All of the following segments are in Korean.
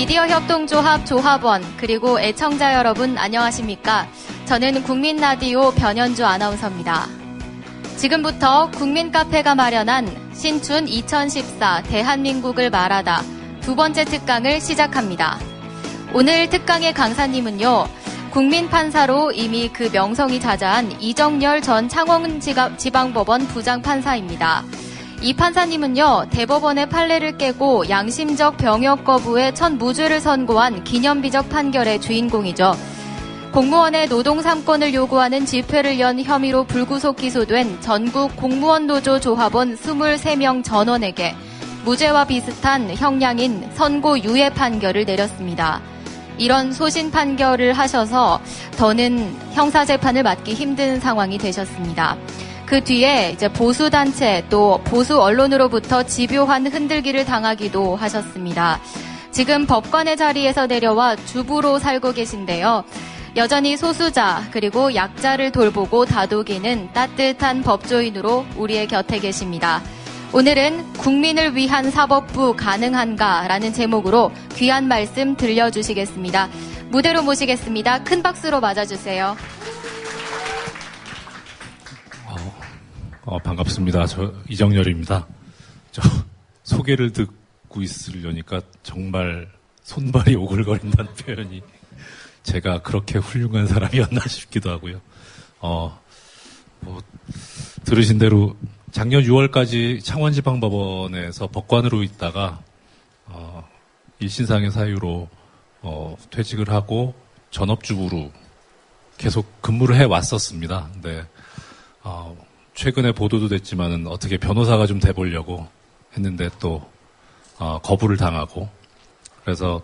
미디어 협동조합 조합원 그리고 애청자 여러분 안녕하십니까? 저는 국민라디오 변현주 아나운서입니다. 지금부터 국민카페가 마련한 신춘 2014 대한민국을 말하다 두 번째 특강을 시작합니다. 오늘 특강의 강사님은요. 국민판사로 이미 그 명성이 자자한 이정열 전 창원지방법원 부장판사입니다. 이 판사님은요, 대법원의 판례를 깨고 양심적 병역 거부에 첫 무죄를 선고한 기념비적 판결의 주인공이죠. 공무원의 노동 3권을 요구하는 집회를 연 혐의로 불구속 기소된 전국 공무원 노조 조합원 23명 전원에게 무죄와 비슷한 형량인 선고 유예 판결을 내렸습니다. 이런 소신 판결을 하셔서 더는 형사재판을 맡기 힘든 상황이 되셨습니다. 그 뒤에 이제 보수단체 또 보수 언론으로부터 집요한 흔들기를 당하기도 하셨습니다. 지금 법관의 자리에서 내려와 주부로 살고 계신데요. 여전히 소수자 그리고 약자를 돌보고 다독이는 따뜻한 법조인으로 우리의 곁에 계십니다. 오늘은 국민을 위한 사법부 가능한가라는 제목으로 귀한 말씀 들려주시겠습니다. 무대로 모시겠습니다. 큰 박수로 맞아주세요. 반갑습니다. 저 이정열입니다. 저 소개를 듣고 있으려니까 정말 손발이 오글거린다는 표현이 제가 그렇게 훌륭한 사람이었나 싶기도 하고요. 들으신 대로 작년 6월까지 창원지방법원에서 법관으로 있다가 일신상의 사유로 퇴직을 하고 전업주부로 계속 근무를 해왔었습니다. 근데 최근에 보도도 됐지만은 어떻게 변호사가 좀 돼보려고 했는데 또 거부를 당하고 그래서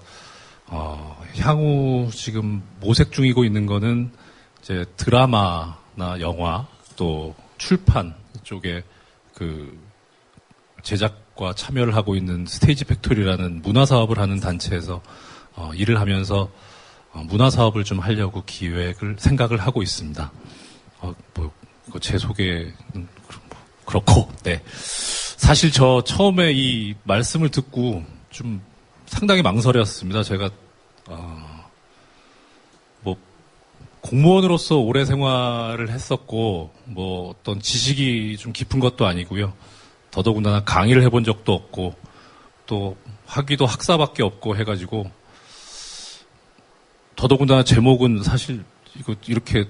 향후 지금 모색 중이고 있는 거는 이제 드라마나 영화 또 출판 쪽에 그 제작과 참여를 하고 있는 스테이지 팩토리라는 문화 사업을 하는 단체에서 일을 하면서 문화 사업을 좀 하려고 생각을 하고 있습니다. 제 소개는 그렇고, 네. 사실 저 처음에 이 말씀을 듣고 좀 상당히 망설였습니다. 제가, 공무원으로서 오래 생활을 했었고, 어떤 지식이 좀 깊은 것도 아니고요. 더더군다나 강의를 해본 적도 없고, 또 학위도 학사밖에 없고 해가지고, 더더군다나 제목은 사실 이렇게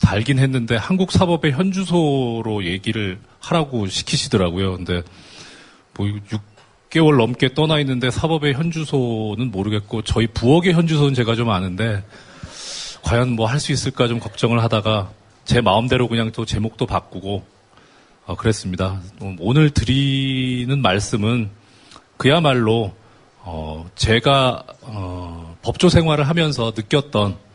달긴 했는데 한국 사법의 현주소로 얘기를 하라고 시키시더라고요. 근데 6개월 넘게 떠나 있는데 사법의 현주소는 모르겠고 저희 부엌의 현주소는 제가 좀 아는데 과연 할 수 있을까 좀 걱정을 하다가 제 마음대로 그냥 또 제목도 바꾸고 그랬습니다. 오늘 드리는 말씀은 그야말로 제가 법조 생활을 하면서 느꼈던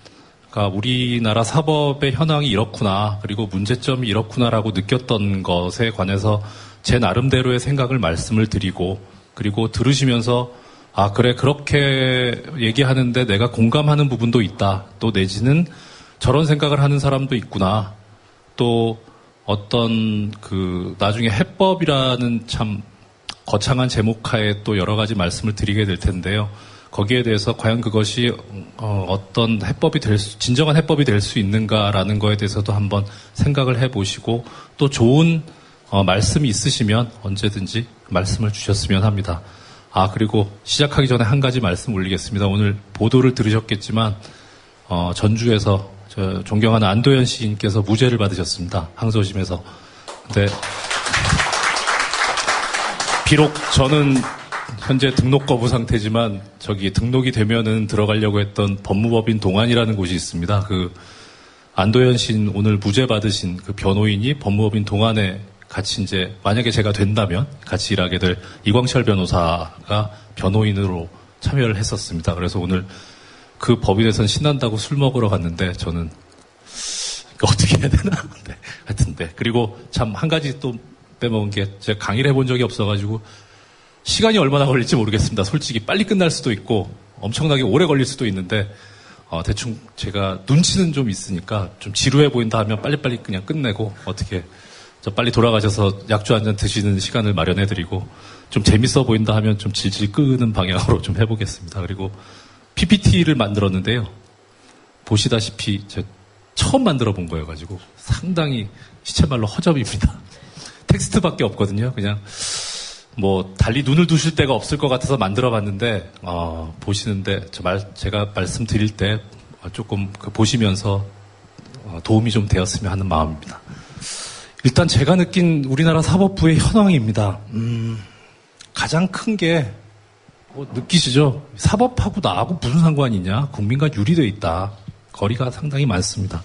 우리나라 사법의 현황이 이렇구나, 그리고 문제점이 이렇구나라고 느꼈던 것에 관해서 제 나름대로의 생각을 말씀을 드리고, 그리고 들으시면서, 그래, 그렇게 얘기하는데 내가 공감하는 부분도 있다. 또 내지는 저런 생각을 하는 사람도 있구나. 또 어떤 나중에 해법이라는 참 거창한 제목하에 또 여러 가지 말씀을 드리게 될 텐데요. 거기에 대해서 과연 그것이 어떤 진정한 해법이 될 수 있는가라는 거에 대해서도 한번 생각을 해보시고 또 좋은 말씀이 있으시면 언제든지 말씀을 주셨으면 합니다. 그리고 시작하기 전에 한 가지 말씀 올리겠습니다. 오늘 보도를 들으셨겠지만 전주에서 저 존경하는 안도현 시인께서 무죄를 받으셨습니다. 항소심에서. 근데 비록 저는 현재 등록 거부 상태지만 등록이 되면은 들어가려고 했던 법무법인 동안이라는 곳이 있습니다. 안도현 씨는 오늘 무죄 받으신 그 변호인이 법무법인 동안에 같이 만약에 제가 된다면 같이 일하게 될 이광철 변호사가 변호인으로 참여를 했었습니다. 그래서 오늘 그 법인에선 신난다고 술 먹으러 갔는데 저는 어떻게 해야 되나? 네, 하여튼 네. 그리고 참 한 가지 또 빼먹은 게 제가 강의를 해본 적이 없어가지고 시간이 얼마나 걸릴지 모르겠습니다. 솔직히 빨리 끝날 수도 있고 엄청나게 오래 걸릴 수도 있는데 대충 제가 눈치는 좀 있으니까 좀 지루해 보인다 하면 빨리빨리 그냥 끝내고 어떻게 저 빨리 돌아가셔서 약주 한 잔 드시는 시간을 마련해드리고 좀 재밌어 보인다 하면 좀 질질 끄는 방향으로 좀 해보겠습니다. 그리고 PPT를 만들었는데요. 보시다시피 제가 처음 만들어 본 거여가지고 상당히 시체말로 허접입니다. 텍스트밖에 없거든요. 그냥 뭐 달리 눈을 두실 데가 없을 것 같아서 만들어 봤는데 보시는데 제가 말씀드릴 때 조금 보시면서 도움이 좀 되었으면 하는 마음입니다. 일단 제가 느낀 우리나라 사법부의 현황입니다. 가장 큰 게 느끼시죠? 사법하고 나하고 무슨 상관이냐? 국민과 유리되어 있다. 거리가 상당히 많습니다.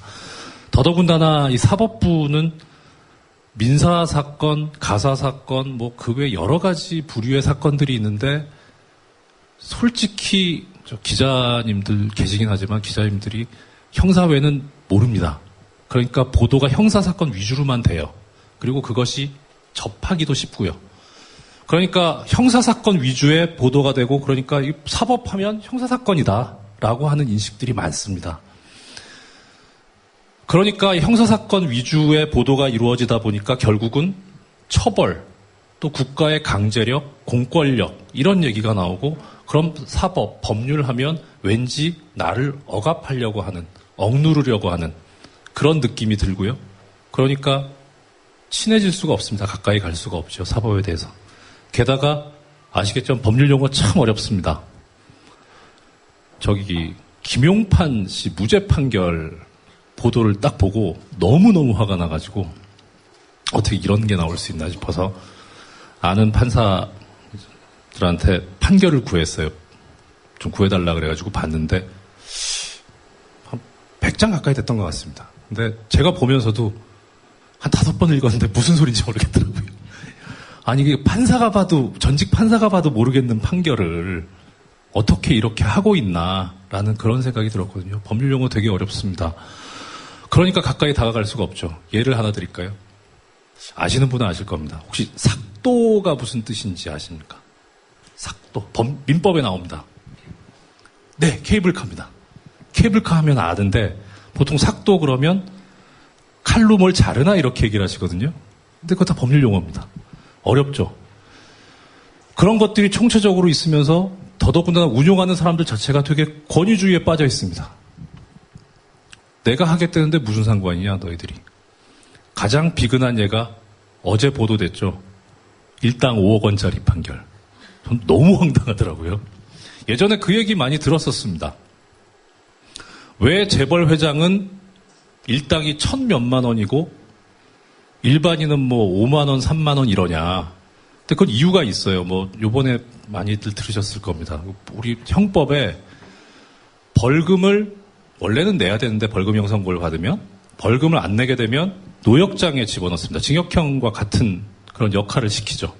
더더군다나 이 사법부는 민사사건, 가사사건, 뭐 그 외 여러 가지 부류의 사건들이 있는데 솔직히 기자님들 계시긴 하지만 기자님들이 형사외는 모릅니다. 그러니까 보도가 형사사건 위주로만 돼요. 그리고 그것이 접하기도 쉽고요. 그러니까 형사사건 위주의 보도가 되고 그러니까 사법하면 형사사건이다 라고 하는 인식들이 많습니다. 그러니까 형사사건 위주의 보도가 이루어지다 보니까 결국은 처벌, 또 국가의 강제력, 공권력 이런 얘기가 나오고 그럼 사법, 법률 하면 왠지 나를 억압하려고 하는, 억누르려고 하는 그런 느낌이 들고요. 그러니까 친해질 수가 없습니다. 가까이 갈 수가 없죠. 사법에 대해서. 게다가 아시겠지만 법률 용어 참 어렵습니다. 김용판 씨 무죄 판결 보도를 딱 보고 너무너무 화가 나가지고 어떻게 이런 게 나올 수 있나 싶어서 아는 판사들한테 판결을 구했어요. 좀 구해달라 그래가지고 봤는데 한 100장 가까이 됐던 것 같습니다. 근데 제가 보면서도 한 5번 읽었는데 무슨 소리인지 모르겠더라고요. 아니 이게 판사가 봐도 전직 판사가 봐도 모르겠는 판결을 어떻게 이렇게 하고 있나라는 그런 생각이 들었거든요. 법률 용어 되게 어렵습니다. 그러니까 가까이 다가갈 수가 없죠. 예를 하나 드릴까요? 아시는 분은 아실 겁니다. 혹시 삭도가 무슨 뜻인지 아십니까? 삭도. 민법에 나옵니다. 네, 케이블카입니다. 케이블카 하면 아는데 보통 삭도 그러면 칼로 뭘 자르나 이렇게 얘기를 하시거든요. 근데 그거 다 법률 용어입니다. 어렵죠. 그런 것들이 총체적으로 있으면서 더더군다나 운용하는 사람들 자체가 되게 권위주의에 빠져 있습니다. 내가 하겠다는데 무슨 상관이냐 너희들이. 가장 비근한 예가 어제 보도됐죠. 일당 5억 원짜리 판결. 전 너무 황당하더라고요. 예전에 그 얘기 많이 들었었습니다. 왜 재벌 회장은 일당이 1,000몇만 원이고 일반인은 뭐 5만 원, 3만 원 이러냐. 근데 그건 이유가 있어요. 뭐 요번에 많이들 들으셨을 겁니다. 우리 형법에 벌금을 원래는 내야 되는데 벌금형 선고를 받으면 벌금을 안 내게 되면 노역장에 집어넣습니다. 징역형과 같은 그런 역할을 시키죠.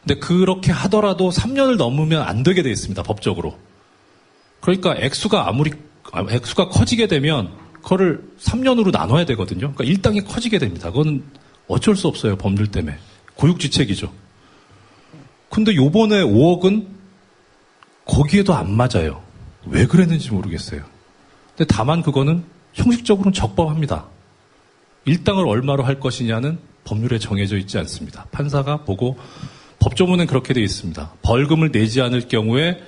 근데 그렇게 하더라도 3년을 넘으면 안 되게 돼 있습니다. 법적으로. 그러니까 액수가 커지게 되면 그거를 3년으로 나눠야 되거든요. 그러니까 일당이 커지게 됩니다. 그거는 어쩔 수 없어요. 법률 때문에. 고육지책이죠. 근데 요번에 5억은 거기에도 안 맞아요. 왜 그랬는지 모르겠어요. 근데 다만 그거는 형식적으로는 적법합니다. 일당을 얼마로 할 것이냐는 법률에 정해져 있지 않습니다. 판사가 보고 법조문엔 그렇게 되어 있습니다. 벌금을 내지 않을 경우에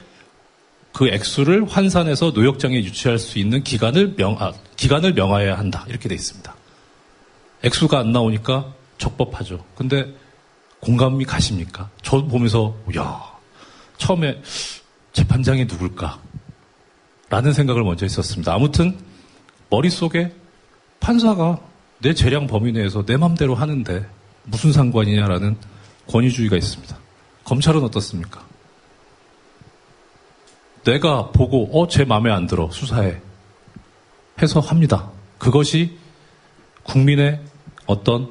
그 액수를 환산해서 노역장에 유치할 수 있는 기간을 명하여야 한다. 이렇게 되어 있습니다. 액수가 안 나오니까 적법하죠. 근데 공감이 가십니까? 저 보면서 처음에 재판장이 누굴까? 라는 생각을 먼저 했었습니다. 아무튼 머릿속에 판사가 내 재량 범위 내에서 내 맘대로 하는데 무슨 상관이냐라는 권위주의가 있습니다. 검찰은 어떻습니까? 내가 보고 제 마음에 안 들어 수사해 해서 합니다. 그것이 국민의 어떤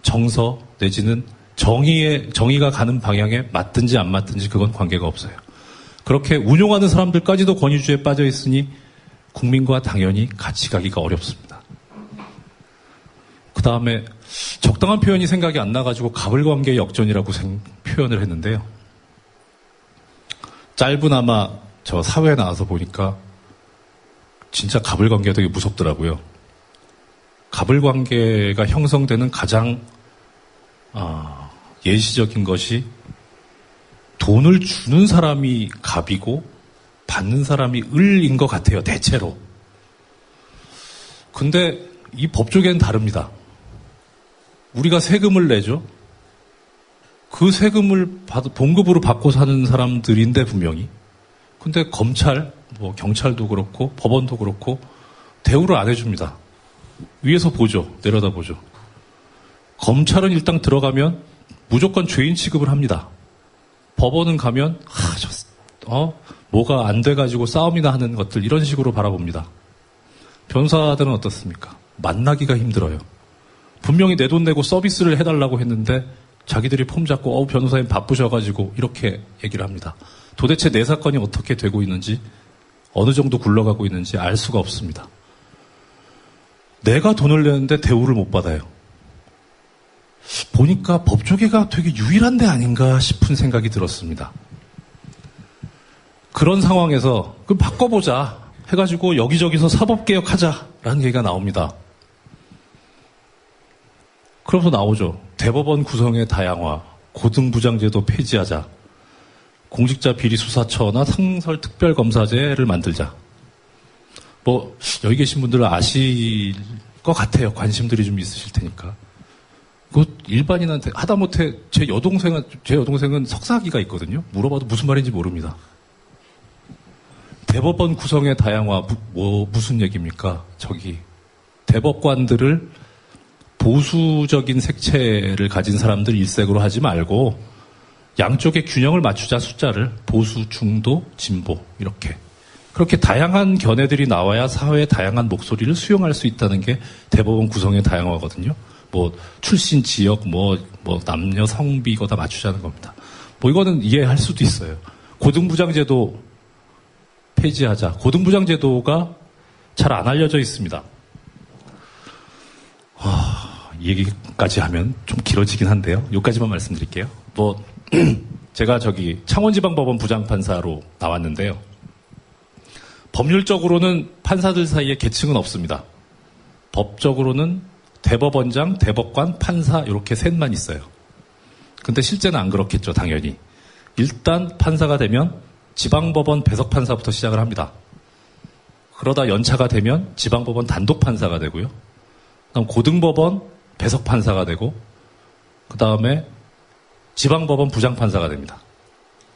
정서 내지는 정의가 가는 방향에 맞든지 안 맞든지 그건 관계가 없어요. 그렇게 운용하는 사람들까지도 권위주의에 빠져 있으니 국민과 당연히 같이 가기가 어렵습니다. 그 다음에 적당한 표현이 생각이 안 나가지고 가불관계 역전이라고 표현을 했는데요. 짧으나마 저 사회에 나와서 보니까 진짜 가불관계가 되게 무섭더라고요. 가불관계가 형성되는 가장 예시적인 것이 돈을 주는 사람이 갑이고 받는 사람이 을인 것 같아요, 대체로. 근데 이 법조계는 다릅니다. 우리가 세금을 내죠. 그 세금을 봉급으로 받고 사는 사람들인데 분명히. 근데 검찰, 뭐 경찰도 그렇고 법원도 그렇고 대우를 안 해줍니다. 위에서 보죠. 내려다보죠. 검찰은 일단 들어가면 무조건 죄인 취급을 합니다. 법원은 가면 뭐가 안 돼가지고 싸움이나 하는 것들 이런 식으로 바라봅니다. 변호사들은 어떻습니까? 만나기가 힘들어요. 분명히 내 돈 내고 서비스를 해달라고 했는데 자기들이 폼 잡고 변호사님 바쁘셔가지고 이렇게 얘기를 합니다. 도대체 내 사건이 어떻게 되고 있는지 어느 정도 굴러가고 있는지 알 수가 없습니다. 내가 돈을 내는데 대우를 못 받아요. 보니까 법조계가 되게 유일한 데 아닌가 싶은 생각이 들었습니다. 그런 상황에서 그럼 바꿔보자 해가지고 여기저기서 사법개혁하자라는 얘기가 나옵니다. 그러면서 나오죠. 대법원 구성의 다양화, 고등부장제도 폐지하자, 공직자 비리수사처나 상설특별검사제를 만들자. 뭐 여기 계신 분들은 아실 것 같아요. 관심들이 좀 있으실 테니까. 그 일반인한테 하다못해 제 여동생은 석사학위가 있거든요. 물어봐도 무슨 말인지 모릅니다. 대법원 구성의 다양화 무슨 얘기입니까? 대법관들을 보수적인 색채를 가진 사람들 일색으로 하지 말고 양쪽의 균형을 맞추자. 숫자를 보수, 중도, 진보 이렇게. 그렇게 다양한 견해들이 나와야 사회의 다양한 목소리를 수용할 수 있다는 게 대법원 구성의 다양화거든요. 뭐 출신 지역 남녀 성비 이거 다 맞추자는 겁니다. 이거는 이해할 수도 있어요. 고등부장제도 폐지하자. 고등부장제도가 잘 안 알려져 있습니다. 이 얘기까지 하면 좀 길어지긴 한데요. 여기까지만 말씀드릴게요. 제가 창원지방법원 부장판사로 나왔는데요. 법률적으로는 판사들 사이에 계층은 없습니다. 법적으로는 대법원장, 대법관, 판사 이렇게 셋만 있어요. 근데 실제는 안 그렇겠죠, 당연히. 일단 판사가 되면 지방법원 배석판사부터 시작을 합니다. 그러다 연차가 되면 지방법원 단독판사가 되고요. 그다음 고등법원 배석판사가 되고 그 다음에 지방법원 부장판사가 됩니다.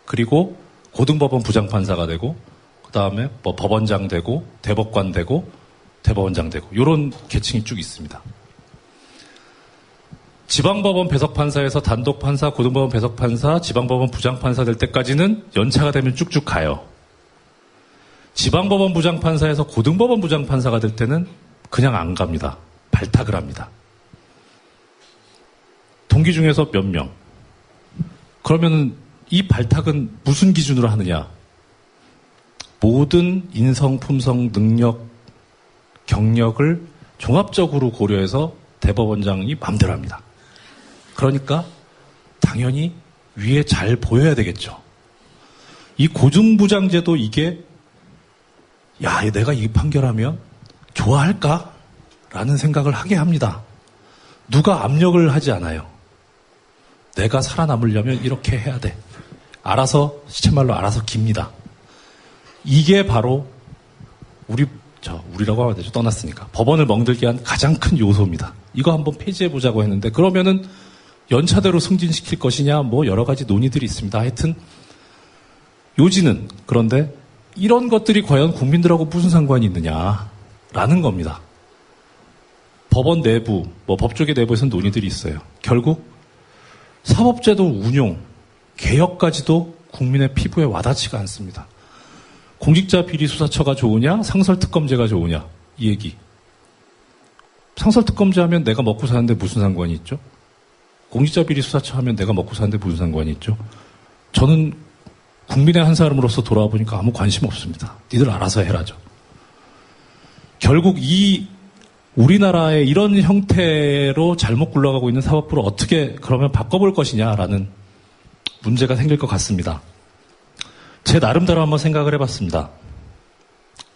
그리고 고등법원 부장판사가 되고 그 다음에 법원장 되고 대법관 되고 대법원장 되고 이런 계층이 쭉 있습니다. 지방법원 배석판사에서 단독판사, 고등법원 배석판사, 지방법원 부장판사 될 때까지는 연차가 되면 쭉쭉 가요. 지방법원 부장판사에서 고등법원 부장판사가 될 때는 그냥 안 갑니다. 발탁을 합니다. 동기 중에서 몇 명. 그러면은 이 발탁은 무슨 기준으로 하느냐? 모든 인성, 품성, 능력, 경력을 종합적으로 고려해서 대법원장이 마음대로 합니다. 그러니까 당연히 위에 잘 보여야 되겠죠. 이 고등부장제도 이게 내가 이 판결하면 좋아할까? 라는 생각을 하게 합니다. 누가 압력을 하지 않아요. 내가 살아남으려면 이렇게 해야 돼. 알아서, 시쳇말로 알아서 깁니다. 이게 바로 우리라고 하면 되죠. 떠났으니까. 법원을 멍들게 한 가장 큰 요소입니다. 이거 한번 폐지해보자고 했는데 그러면은 연차대로 승진시킬 것이냐 여러 가지 논의들이 있습니다. 하여튼 요지는 그런데 이런 것들이 과연 국민들하고 무슨 상관이 있느냐라는 겁니다. 법원 내부, 법조계 내부에서는 논의들이 있어요. 결국 사법제도 운용, 개혁까지도 국민의 피부에 와닿지가 않습니다. 공직자 비리 수사처가 좋으냐, 상설특검제가 좋으냐 이 얘기. 상설특검제 하면 내가 먹고 사는데 무슨 상관이 있죠? 공직자 비리 수사처 하면 내가 먹고 사는데 무슨 상관이 있죠? 저는 국민의 한 사람으로서 돌아보니까 아무 관심 없습니다. 니들 알아서 해라죠. 결국 우리나라의 이런 형태로 잘못 굴러가고 있는 사법부를 어떻게 그러면 바꿔볼 것이냐라는 문제가 생길 것 같습니다. 제 나름대로 한번 생각을 해봤습니다.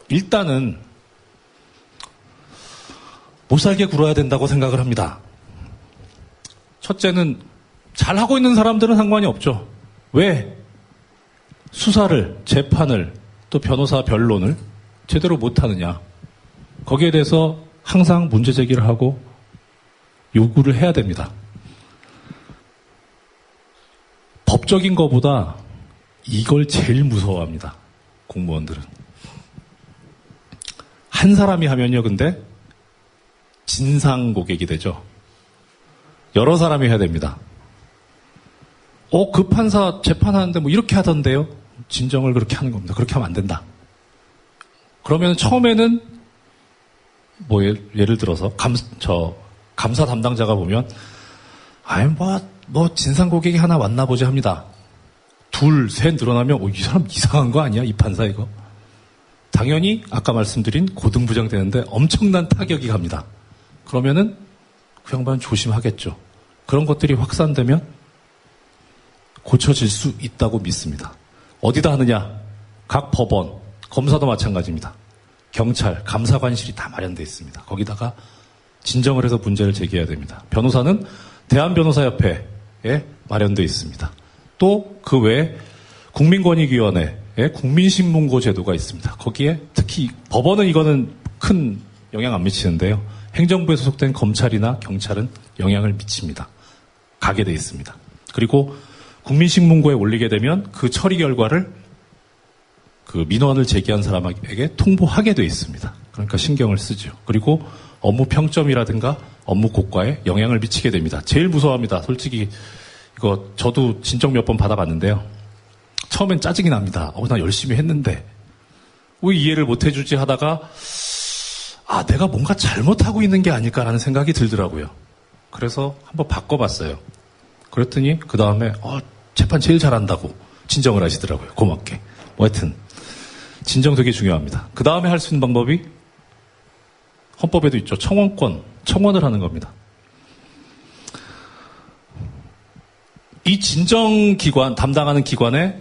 일단은 못 살게 굴어야 된다고 생각을 합니다. 첫째는 잘하고 있는 사람들은 상관이 없죠. 왜? 수사를, 재판을, 또 변호사 변론을 제대로 못하느냐. 거기에 대해서 항상 문제 제기를 하고 요구를 해야 됩니다. 법적인 것보다 이걸 제일 무서워합니다. 공무원들은. 한 사람이 하면요, 근데 진상 고객이 되죠. 여러 사람이 해야 됩니다. 그 판사 재판하는데 뭐 이렇게 하던데요? 진정을 그렇게 하는 겁니다. 그렇게 하면 안 된다. 그러면 처음에는 뭐 예를 들어서 감사 담당자가 보면 뭐 진상 고객이 하나 왔나 보지 합니다. 둘, 셋 늘어나면 이 사람 이상한 거 아니야? 이 판사 이거. 당연히 아까 말씀드린 고등부장 되는데 엄청난 타격이 갑니다. 그러면은 그 양반 조심하겠죠. 그런 것들이 확산되면 고쳐질 수 있다고 믿습니다. 어디다 하느냐? 각 법원, 검사도 마찬가지입니다. 경찰, 감사관실이 다 마련되어 있습니다. 거기다가 진정을 해서 문제를 제기해야 됩니다. 변호사는 대한변호사협회에 마련되어 있습니다. 또 그 외에 국민권익위원회에 국민신문고 제도가 있습니다. 거기에 특히 법원은 이거는 큰 영향 안 미치는데요. 행정부에 소속된 검찰이나 경찰은 영향을 미칩니다. 가게 돼 있습니다. 그리고 국민신문고에 올리게 되면 그 처리 결과를 그 민원을 제기한 사람에게 통보하게 돼 있습니다. 그러니까 신경을 쓰죠. 그리고 업무 평점이라든가 업무 고과에 영향을 미치게 됩니다. 제일 무서워합니다. 솔직히 이거 저도 진정 몇 번 받아봤는데요. 처음엔 짜증이 납니다. 나 열심히 했는데 왜 이해를 못 해주지 하다가 내가 뭔가 잘못하고 있는 게 아닐까라는 생각이 들더라고요. 그래서 한번 바꿔봤어요. 그랬더니 그 다음에 재판 제일 잘한다고 진정을 하시더라고요. 고맙게. 하여튼 진정 되게 중요합니다. 그 다음에 할 수 있는 방법이 헌법에도 있죠. 청원을 하는 겁니다. 이 진정기관, 담당하는 기관에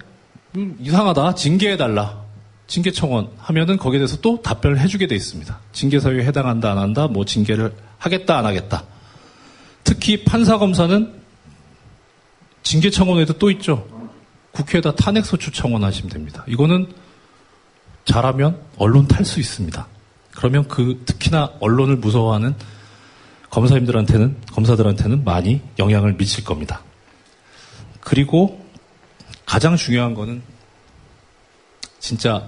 이상하다, 징계해달라, 징계청원 하면은 거기에 대해서 또 답변을 해주게 돼 있습니다. 징계사유에 해당한다, 안 한다, 뭐 징계를 하겠다, 안 하겠다. 특히 판사검사는 징계청원에도 또 있죠. 국회에다 탄핵소추 청원하시면 됩니다. 이거는 잘하면 언론 탈 수 있습니다. 그러면 특히나 언론을 무서워하는 검사들한테는 많이 영향을 미칠 겁니다. 그리고 가장 중요한 거는 진짜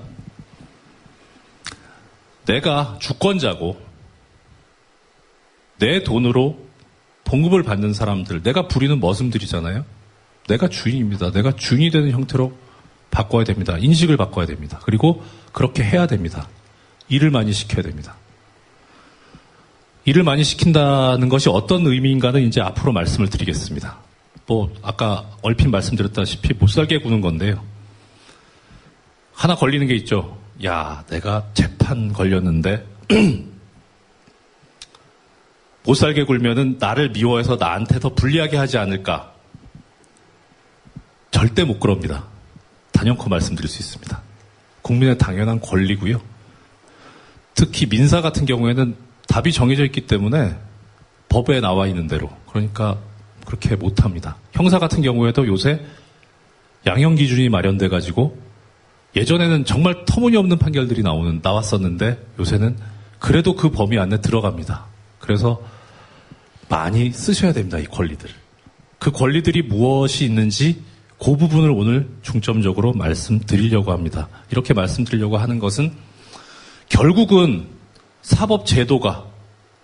내가 주권자고 내 돈으로 봉급을 받는 사람들, 내가 부리는 머슴들이잖아요. 내가 주인입니다. 내가 주인이 되는 형태로 바꿔야 됩니다. 인식을 바꿔야 됩니다. 그리고 그렇게 해야 됩니다. 일을 많이 시켜야 됩니다. 일을 많이 시킨다는 것이 어떤 의미인가는 이제 앞으로 말씀을 드리겠습니다. 아까 얼핏 말씀드렸다시피 못살게 구는 건데요. 하나 걸리는 게 있죠. 내가 재판 걸렸는데 못살게 굴면은 나를 미워해서 나한테 더 불리하게 하지 않을까. 절대 못 그럽니다. 단연코 말씀드릴 수 있습니다. 국민의 당연한 권리고요. 특히 민사 같은 경우에는 답이 정해져 있기 때문에 법에 나와 있는 대로, 그러니까 그렇게 못합니다. 형사 같은 경우에도 요새 양형 기준이 마련돼가지고 예전에는 정말 터무니없는 판결들이 나왔었는데 요새는 그래도 그 범위 안에 들어갑니다. 그래서 많이 쓰셔야 됩니다. 이 권리들. 그 권리들이 무엇이 있는지 그 부분을 오늘 중점적으로 말씀드리려고 합니다. 이렇게 말씀드리려고 하는 것은 결국은 사법 제도가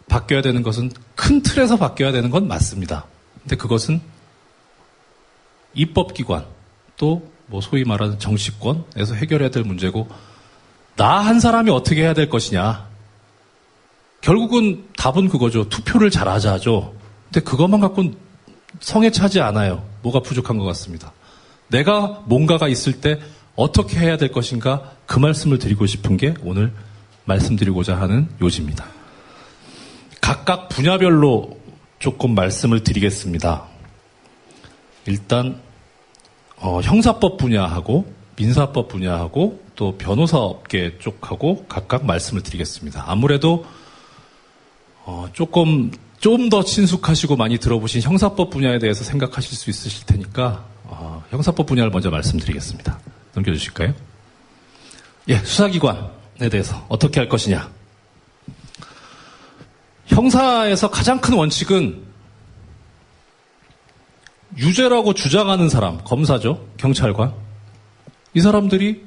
바뀌어야 되는 것은 큰 틀에서 바뀌어야 되는 건 맞습니다. 근데 그것은 입법기관 또 소위 말하는 정치권에서 해결해야 될 문제고 나 한 사람이 어떻게 해야 될 것이냐. 결국은 답은 그거죠. 투표를 잘하자죠. 근데 그것만 갖고는 성에 차지 않아요. 뭐가 부족한 것 같습니다. 내가 뭔가가 있을 때 어떻게 해야 될 것인가 그 말씀을 드리고 싶은 게 오늘 말씀드리고자 하는 요지입니다. 각각 분야별로 조금 말씀을 드리겠습니다. 일단 형사법 분야하고 민사법 분야하고 또 변호사업계 쪽하고 각각 말씀을 드리겠습니다. 아무래도 조금 좀 더 친숙하시고 많이 들어보신 형사법 분야에 대해서 생각하실 수 있으실 테니까 형사법 분야를 먼저 말씀드리겠습니다. 넘겨주실까요? 예, 수사기관에 대해서 어떻게 할 것이냐. 형사에서 가장 큰 원칙은 유죄라고 주장하는 사람, 검사죠, 경찰관. 이 사람들이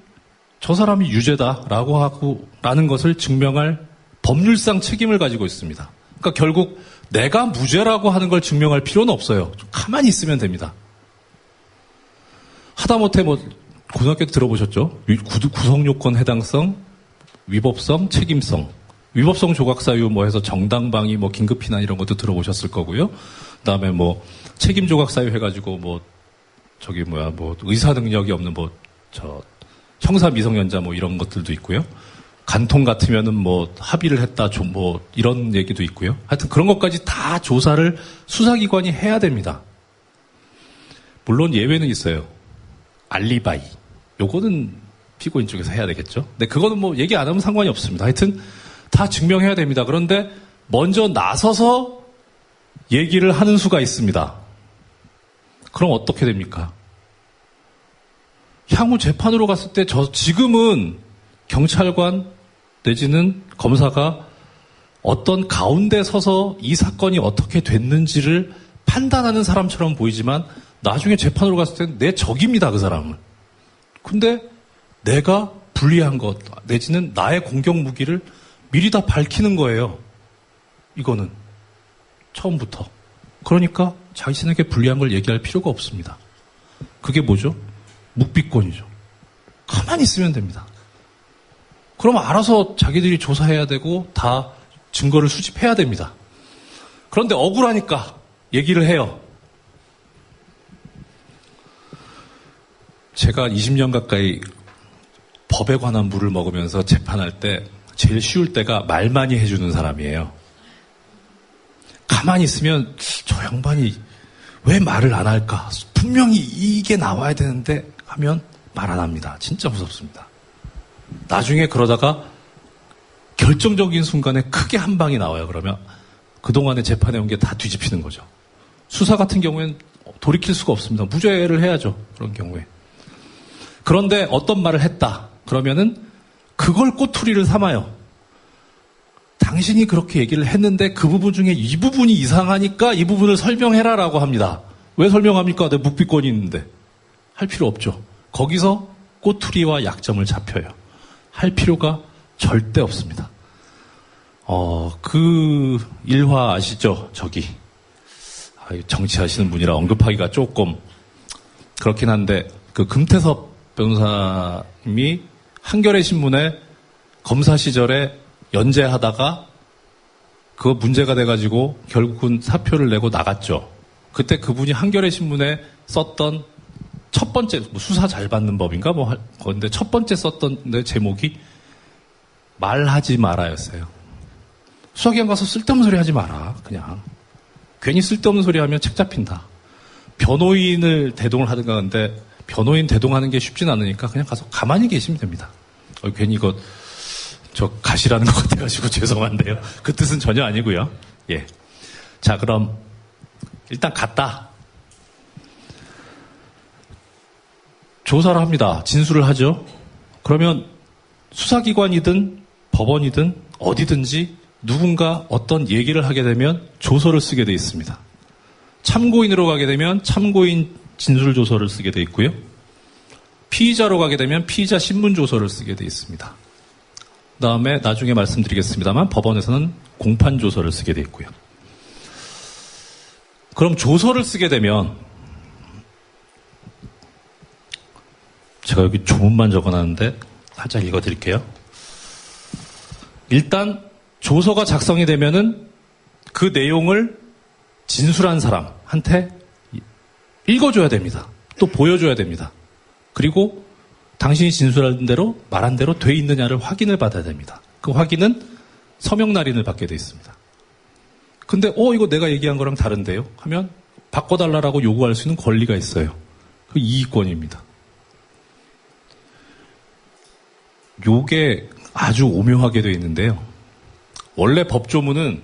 저 사람이 유죄다라고 하고 라는 것을 증명할 법률상 책임을 가지고 있습니다. 그러니까 결국 내가 무죄라고 하는 걸 증명할 필요는 없어요. 좀 가만히 있으면 됩니다. 하다못해 고등학교 때 들어보셨죠? 구성요건 해당성, 위법성, 책임성. 위법성 조각사유 해서 정당방위, 긴급피난 이런 것도 들어보셨을 거고요. 그다음에 책임 조각사유 해가지고 의사 능력이 없는 형사 미성년자 이런 것들도 있고요. 간통 같으면은 합의를 했다, 이런 얘기도 있고요. 하여튼 그런 것까지 다 조사를 수사기관이 해야 됩니다. 물론 예외는 있어요. 알리바이. 요거는 피고인 쪽에서 해야 되겠죠. 근데 그거는 얘기 안 하면 상관이 없습니다. 하여튼 다 증명해야 됩니다. 그런데 먼저 나서서 얘기를 하는 수가 있습니다. 그럼 어떻게 됩니까? 향후 재판으로 갔을 때 지금은 경찰관 내지는 검사가 어떤 가운데 서서 이 사건이 어떻게 됐는지를 판단하는 사람처럼 보이지만 나중에 재판으로 갔을 때는 내 적입니다, 그 사람은. 근데 내가 불리한 것 내지는 나의 공격 무기를 미리 다 밝히는 거예요. 이거는 처음부터. 그러니까 자신에게 불리한 걸 얘기할 필요가 없습니다. 그게 뭐죠? 묵비권이죠. 가만히 있으면 됩니다. 그럼 알아서 자기들이 조사해야 되고 다 증거를 수집해야 됩니다. 그런데 억울하니까 얘기를 해요. 제가 20년 가까이 법에 관한 물을 먹으면서 재판할 때 제일 쉬울 때가 말 많이 해주는 사람이에요. 가만히 있으면 저 양반이 왜 말을 안 할까? 분명히 이게 나와야 되는데 하면 말 안 합니다. 진짜 무섭습니다. 나중에 그러다가 결정적인 순간에 크게 한 방이 나와요. 그러면 그동안에 재판해 온 게 다 뒤집히는 거죠. 수사 같은 경우에는 돌이킬 수가 없습니다. 무죄를 해야죠. 그런 경우에. 그런데 어떤 말을 했다. 그러면은 그걸 꼬투리를 삼아요. 당신이 그렇게 얘기를 했는데 그 부분 중에 이 부분이 이상하니까 이 부분을 설명해라라고 합니다. 왜 설명합니까? 내 묵비권이 있는데. 할 필요 없죠. 거기서 꼬투리와 약점을 잡혀요. 할 필요가 절대 없습니다. 그 일화 아시죠? 정치하시는 분이라 언급하기가 조금 그렇긴 한데 그 금태섭 변호사님이 한겨레 신문에 검사 시절에 연재하다가 그거 문제가 돼가지고 결국은 사표를 내고 나갔죠. 그때 그분이 한겨레 신문에 썼던 첫 번째 수사 잘 받는 법인가 그런데 첫 번째 썼던 제목이 말하지 마라였어요. 수사기관 가서 쓸데없는 소리 하지 마라. 그냥 괜히 쓸데없는 소리 하면 책 잡힌다. 변호인을 대동을 하든가. 근데 변호인 대동하는 게 쉽진 않으니까 그냥 가서 가만히 계시면 됩니다. 괜히 저 가시라는 것 같아가지고 죄송한데요. 그 뜻은 전혀 아니고요. 예. 자, 그럼 일단 갔다. 조사를 합니다. 진술을 하죠. 그러면 수사기관이든 법원이든 어디든지 누군가 어떤 얘기를 하게 되면 조서를 쓰게 돼 있습니다. 참고인으로 가게 되면 참고인 진술조서를 쓰게 돼 있고요. 피의자로 가게 되면 피의자 신문조서를 쓰게 돼 있습니다. 그 다음에 나중에 말씀드리겠습니다만 법원에서는 공판조서를 쓰게 돼 있고요. 그럼 조서를 쓰게 되면 제가 여기 조문만 적어놨는데 살짝 읽어드릴게요. 일단 조서가 작성이 되면은 그 내용을 진술한 사람한테 읽어줘야 됩니다. 또 보여줘야 됩니다. 그리고 당신이 진술한 대로 말한 대로 돼 있느냐를 확인을 받아야 됩니다. 그 확인은 서명 날인을 받게 돼 있습니다. 근데 이거 내가 얘기한 거랑 다른데요? 하면 바꿔달라고 요구할 수 있는 권리가 있어요. 그 이의권입니다. 요게 아주 오묘하게 되어 있는데요. 원래 법조문은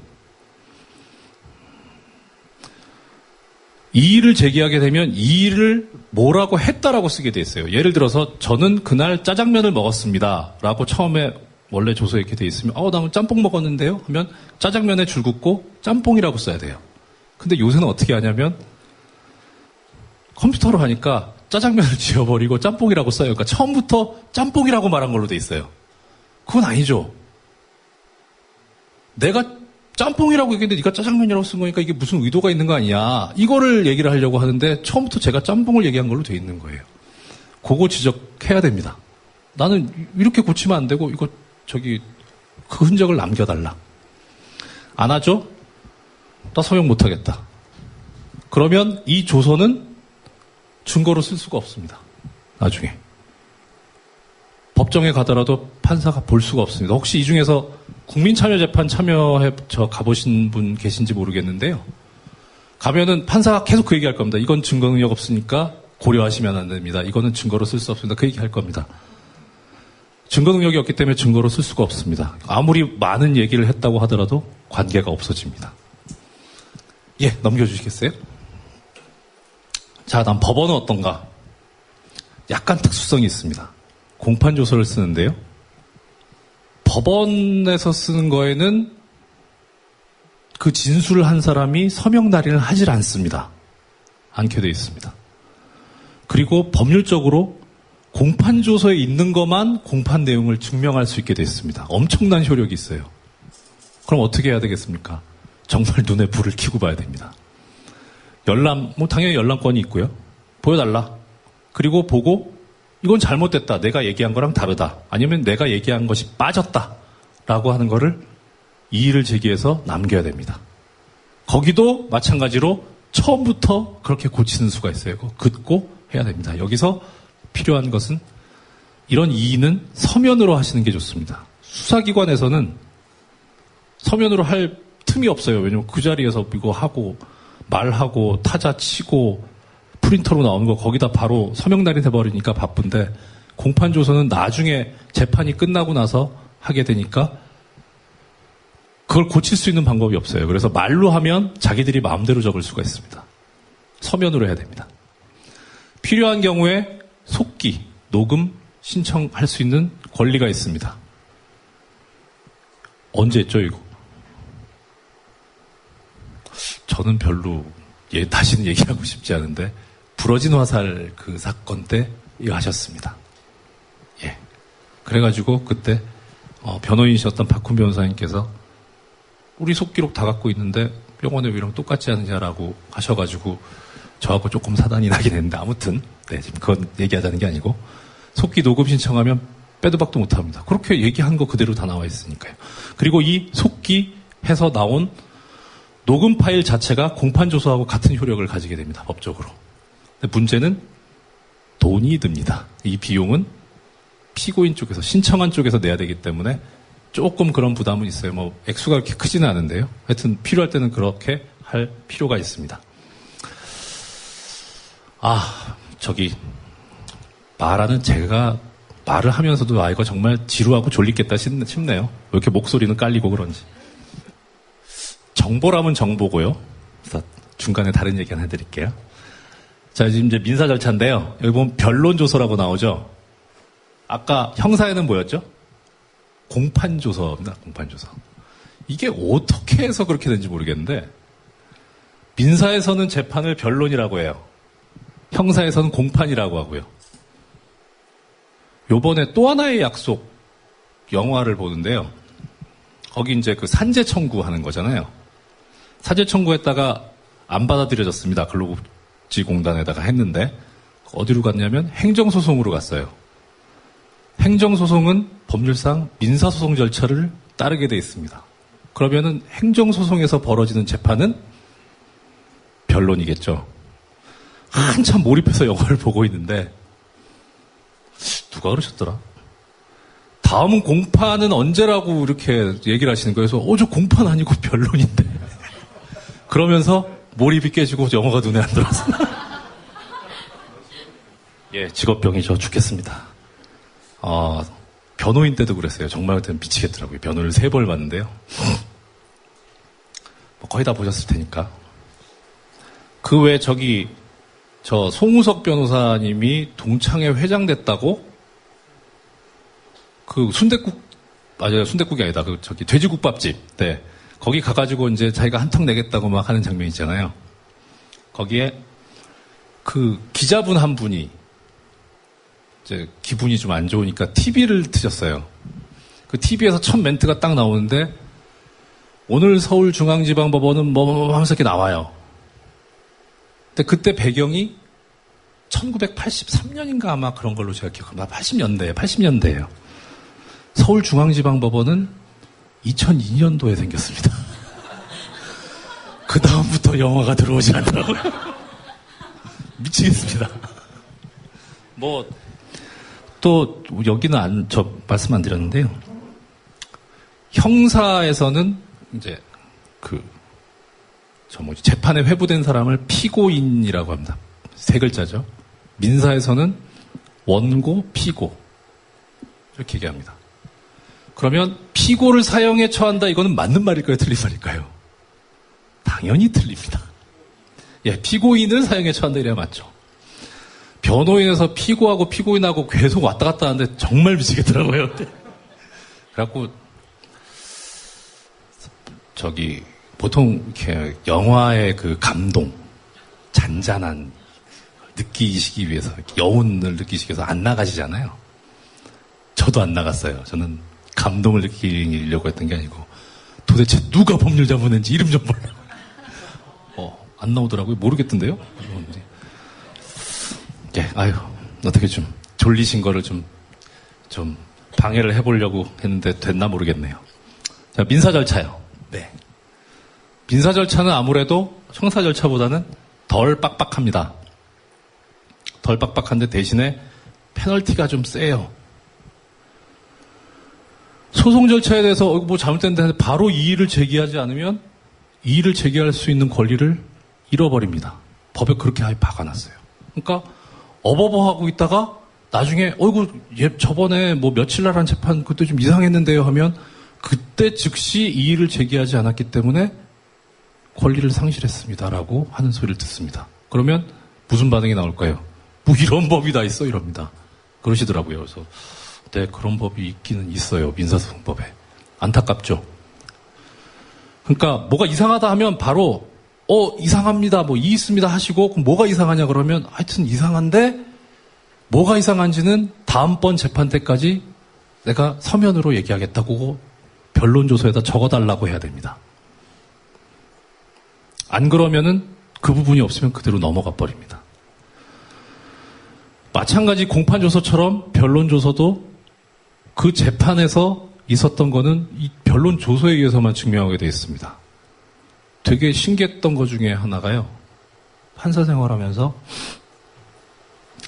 이의를 제기하게 되면 이의를 뭐라고 했다라고 쓰게 돼 있어요. 예를 들어서 저는 그날 짜장면을 먹었습니다. 라고 처음에 원래 조서에 이렇게 돼 있으면 나는 짬뽕 먹었는데요? 하면 짜장면에 줄 긋고 짬뽕이라고 써야 돼요. 근데 요새는 어떻게 하냐면 컴퓨터로 하니까 짜장면을 지워버리고 짬뽕이라고 써요. 그러니까 처음부터 짬뽕이라고 말한 걸로 돼 있어요. 그건 아니죠. 내가 짬뽕이라고 얘기했는데 네가 짜장면이라고 쓴 거니까 이게 무슨 의도가 있는 거 아니야. 이거를 얘기를 하려고 하는데 처음부터 제가 짬뽕을 얘기한 걸로 돼 있는 거예요. 그거 지적해야 됩니다. 나는 이렇게 고치면 안 되고 이거 그 흔적을 남겨달라. 안 하죠? 나 서명 못하겠다. 그러면 이 조서는 증거로 쓸 수가 없습니다. 나중에. 법정에 가더라도 판사가 볼 수가 없습니다. 혹시 이 중에서 국민참여재판 가보신 분 계신지 모르겠는데요. 가면은 판사가 계속 그 얘기할 겁니다. 이건 증거 능력 없으니까 고려하시면 안 됩니다. 이거는 증거로 쓸 수 없습니다. 그 얘기 할 겁니다. 증거 능력이 없기 때문에 증거로 쓸 수가 없습니다. 아무리 많은 얘기를 했다고 하더라도 관계가 없어집니다. 예, 넘겨주시겠어요? 자, 다음 법원은 어떤가? 약간 특수성이 있습니다. 공판조서를 쓰는데요. 법원에서 쓰는 거에는 그 진술을 한 사람이 서명 날인을 하질 않습니다. 않게 되어 있습니다. 그리고 법률적으로 공판조서에 있는 것만 공판 내용을 증명할 수 있게 되어 있습니다. 엄청난 효력이 있어요. 그럼 어떻게 해야 되겠습니까? 정말 눈에 불을 켜고 봐야 됩니다. 당연히 열람권이 있고요. 보여달라. 그리고 보고 이건 잘못됐다. 내가 얘기한 거랑 다르다. 아니면 내가 얘기한 것이 빠졌다. 라고 하는 거를 이의를 제기해서 남겨야 됩니다. 거기도 마찬가지로 처음부터 그렇게 고치는 수가 있어요. 긋고 해야 됩니다. 여기서 필요한 것은 이런 이의는 서면으로 하시는 게 좋습니다. 수사기관에서는 서면으로 할 틈이 없어요. 왜냐면 그 자리에서 이거 하고 말하고 타자 치고 프린터로 나오는 거 거기다 바로 서명 날인해버리니까 바쁜데 공판조서는 나중에 재판이 끝나고 나서 하게 되니까 그걸 고칠 수 있는 방법이 없어요. 그래서 말로 하면 자기들이 마음대로 적을 수가 있습니다. 서면으로 해야 됩니다. 필요한 경우에 속기, 녹음 신청할 수 있는 권리가 있습니다. 언제 했죠, 이거? 저는 별로 다시는 얘기하고 싶지 않은데 부러진 화살 그 사건 때 이거 하셨습니다. 예. 그래가지고 그때 변호인이셨던 박훈 변호사님께서 우리 속기록 다 갖고 있는데 병원의 위랑 똑같지 않느냐라고 하셔가지고 저하고 조금 사단이 나긴 했는데 아무튼 지금 그건 얘기하자는 게 아니고 속기 녹음 신청하면 빼도 박도 못합니다. 그렇게 얘기한 거 그대로 다 나와 있으니까요. 그리고 이 속기 해서 나온 녹음 파일 자체가 공판조서하고 같은 효력을 가지게 됩니다. 법적으로. 근데 문제는 돈이 듭니다. 이 비용은 피고인 쪽에서 신청한 쪽에서 내야 되기 때문에 조금 그런 부담은 있어요. 액수가 그렇게 크지는 않은데요. 하여튼 필요할 때는 그렇게 할 필요가 있습니다. 말하는 제가 말을 하면서도 이거 정말 지루하고 졸리겠다 싶네요. 왜 이렇게 목소리는 깔리고 그런지. 정보라면 정보고요. 그래서 중간에 다른 얘기 하나 해드릴게요. 자, 지금 이제 민사 절차인데요. 여기 보면 변론조서라고 나오죠. 아까 형사에는 뭐였죠? 공판조서입니다. 공판조서. 이게 어떻게 해서 그렇게 된지 모르겠는데 민사에서는 재판을 변론이라고 해요. 형사에서는 공판이라고 하고요. 요번에 또 하나의 약속 영화를 보는데요. 거기 이제 그 산재 청구하는 거잖아요. 산재 청구했다가 안 받아들여졌습니다. 근로복지공단에다가 했는데 어디로 갔냐면 행정소송으로 갔어요. 행정소송은 법률상 민사소송 절차를 따르게 돼 있습니다. 그러면은 행정소송에서 벌어지는 재판은 변론이겠죠. 한참 몰입해서 영화를 보고 있는데 누가 그러셨더라? 다음은 공판은 언제라고 이렇게 얘기를 하시는 거예요. 그래서 저 공판 아니고 변론인데 그러면서 몰입이 깨지고 영화가 눈에 안 들어왔어요. 예, 직업병이죠. 죽겠습니다. 변호인 때도 그랬어요. 정말 그때는 미치겠더라고요. 변호를 3번 봤는데요. 거의 다 보셨을 테니까. 그 외에 저 송우석 변호사님이 동창회 회장 됐다고 그 맞아요. 순댓국이 아니다. 돼지국밥집. 네. 거기 가가지고 이제 자기가 한턱 내겠다고 막 하는 장면 있잖아요. 거기에 그 기자분 한 분이 이제 기분이 좀 안 좋으니까 TV를 트셨어요. 그 TV에서 첫 멘트가 딱 나오는데 오늘 서울중앙지방법원은 뭐 하면서 이렇게 나와요. 근데 그때 배경이 1983년인가 아마 그런 걸로 제가 기억합니다. 80년대예요. 서울중앙지방법원은 2002년도에 생겼습니다. 그 다음부터 영화가 들어오지 않더라고요. 미치겠습니다. 또 여기는 말씀 안 드렸는데요. 형사에서는 이제 재판에 회부된 사람을 피고인이라고 합니다. 3글자죠. 민사에서는 원고, 피고 이렇게 얘기합니다. 그러면 피고를 사형에 처한다 이거는 맞는 말일까요? 틀린 말일까요? 당연히 틀립니다. 예, 피고인을 사형에 처한다 이래야 맞죠. 변호인에서 피고하고 피고인하고 계속 왔다 갔다 하는데 정말 미치겠더라고요. 그래갖고 보통 이렇게 영화의 그 감동, 잔잔한 느끼시기 위해서 여운을 느끼시기 위해서 안 나가시잖아요. 저도 안 나갔어요. 저는 감동을 느끼려고 했던 게 아니고 도대체 누가 법률 잡았는지 이름 좀 보려고. 안 나오더라고요. 모르겠던데요. 예, 어떻게 좀 졸리신 거를 좀 방해를 해보려고 했는데 됐나 모르겠네요. 자, 민사 절차요. 네. 민사 절차는 아무래도 형사 절차보다는 덜 빡빡합니다. 덜 빡빡한데 대신에 페널티가 좀 세요. 소송 절차에 대해서 뭐 잘못됐는데 바로 이의를 제기하지 않으면 이의를 제기할 수 있는 권리를 잃어버립니다. 법에 그렇게 박아놨어요. 그러니까 어버버하고 있다가 나중에 저번에 뭐 며칠 날 한 재판 그때 좀 이상했는데요 하면 그때 즉시 이의를 제기하지 않았기 때문에 권리를 상실했습니다라고 하는 소리를 듣습니다. 그러면 무슨 반응이 나올까요? 뭐 이런 법이 다 있어 이럽니다. 그러시더라고요. 그래서 네, 그런 법이 있기는 있어요. 민사소송법에. 안타깝죠. 그러니까 뭐가 이상하다 하면 바로 이상합니다. 뭐 이의 있습니다 하시고 그럼 뭐가 이상하냐 그러면 하여튼 이상한데 뭐가 이상한지는 다음번 재판 때까지 내가 서면으로 얘기하겠다고 변론조서에다 적어달라고 해야 됩니다. 안 그러면은 그 부분이 없으면 그대로 넘어가 버립니다. 마찬가지 공판조서처럼 변론조서도 그 재판에서 있었던 거는 이 변론조서에 의해서만 증명하게 되어 있습니다. 되게 신기했던 것 중에 하나가요. 판사 생활하면서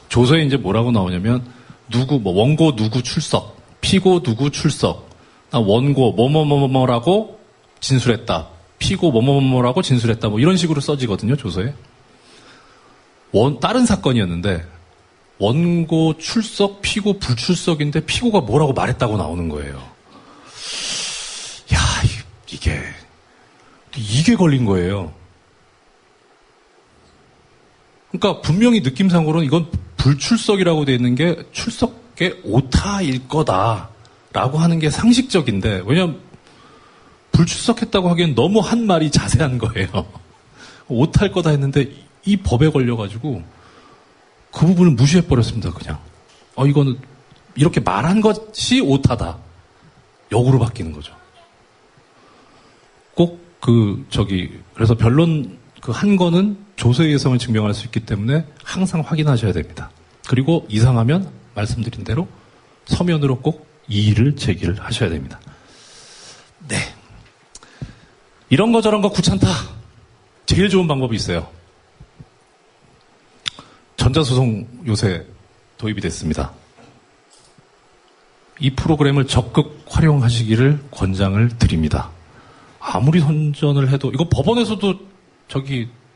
조서에 이제 뭐라고 나오냐면 원고 누구 출석, 피고 누구 출석, 원고 뭐뭐뭐뭐라고 진술했다. 피고 뭐뭐뭐라고 진술했다. 뭐 이런 식으로 써지거든요, 조서에. 다른 사건이었는데 원고 출석, 피고 불출석인데 피고가 뭐라고 말했다고 나오는 거예요. 야, 이게 걸린 거예요. 그러니까 분명히 느낌상으로는 이건 불출석이라고 돼 있는 게 출석의 오타일 거다라고 하는 게 상식적인데 왜냐면 불출석했다고 하기엔 너무 한 말이 자세한 거예요. 오타일 거다 했는데 이 법에 걸려가지고 그 부분을 무시해버렸습니다. 그냥 이거는 이렇게 말한 것이 오타다. 역으로 바뀌는 거죠. 꼭 그래서 변론 한 거는 조서의 예성을 증명할 수 있기 때문에 항상 확인하셔야 됩니다. 그리고 이상하면 말씀드린 대로 서면으로 꼭 이의를 제기를 하셔야 됩니다. 네. 이런 거 저런 거 귀찮다. 제일 좋은 방법이 있어요. 전자소송 요새 도입이 됐습니다. 이 프로그램을 적극 활용하시기를 권장을 드립니다. 아무리 선전을 해도 이거 법원에서도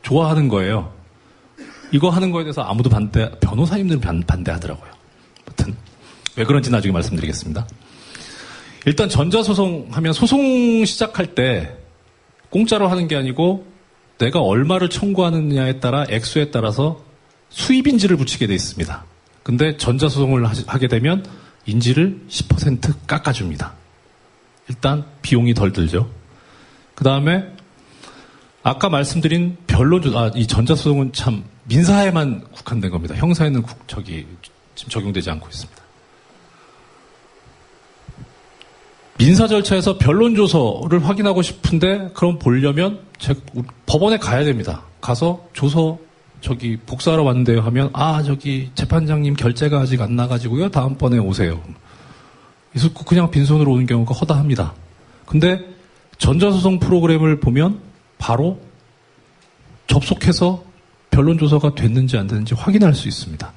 좋아하는 거예요. 이거 하는 거에 대해서 아무도 변호사님들은 반대하더라고요. 아무튼 왜 그런지 나중에 말씀드리겠습니다. 일단 전자소송 하면 소송 시작할 때 공짜로 하는 게 아니고 내가 얼마를 청구하느냐에 따라 액수에 따라서 수입인지를 붙이게 돼 있습니다. 근데 전자소송을 하게 되면 인지를 10% 깎아줍니다. 일단 비용이 덜 들죠. 그 다음에 아까 말씀드린 이 전자소송은 참 민사에만 국한된 겁니다. 형사에는 지금 적용되지 않고 있습니다. 민사 절차에서 변론조서를 확인하고 싶은데 그럼 보려면 법원에 가야 됩니다. 가서 조서 복사하러 왔는데요 하면 재판장님 결재가 아직 안 나가지고요. 다음번에 오세요. 그냥 빈손으로 오는 경우가 허다합니다. 근데 전자소송 프로그램을 보면 바로 접속해서 변론조서가 됐는지 안 됐는지 확인할 수 있습니다.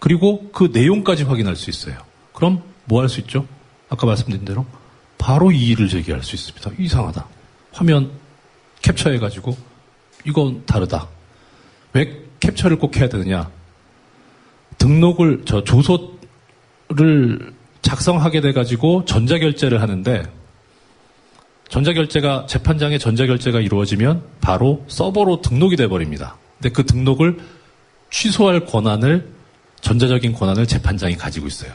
그리고 그 내용까지 확인할 수 있어요. 그럼 뭐 할 수 있죠? 아까 말씀드린 대로 바로 이의를 제기할 수 있습니다. 이상하다. 화면 캡처해가지고 이건 다르다. 왜 캡처를 꼭 해야 되느냐? 조서를 작성하게 돼가지고 전자결제를 하는데 재판장의 전자결제가 이루어지면 바로 서버로 등록이 돼버립니다. 근데 그 등록을 취소할 전자적인 권한을 재판장이 가지고 있어요.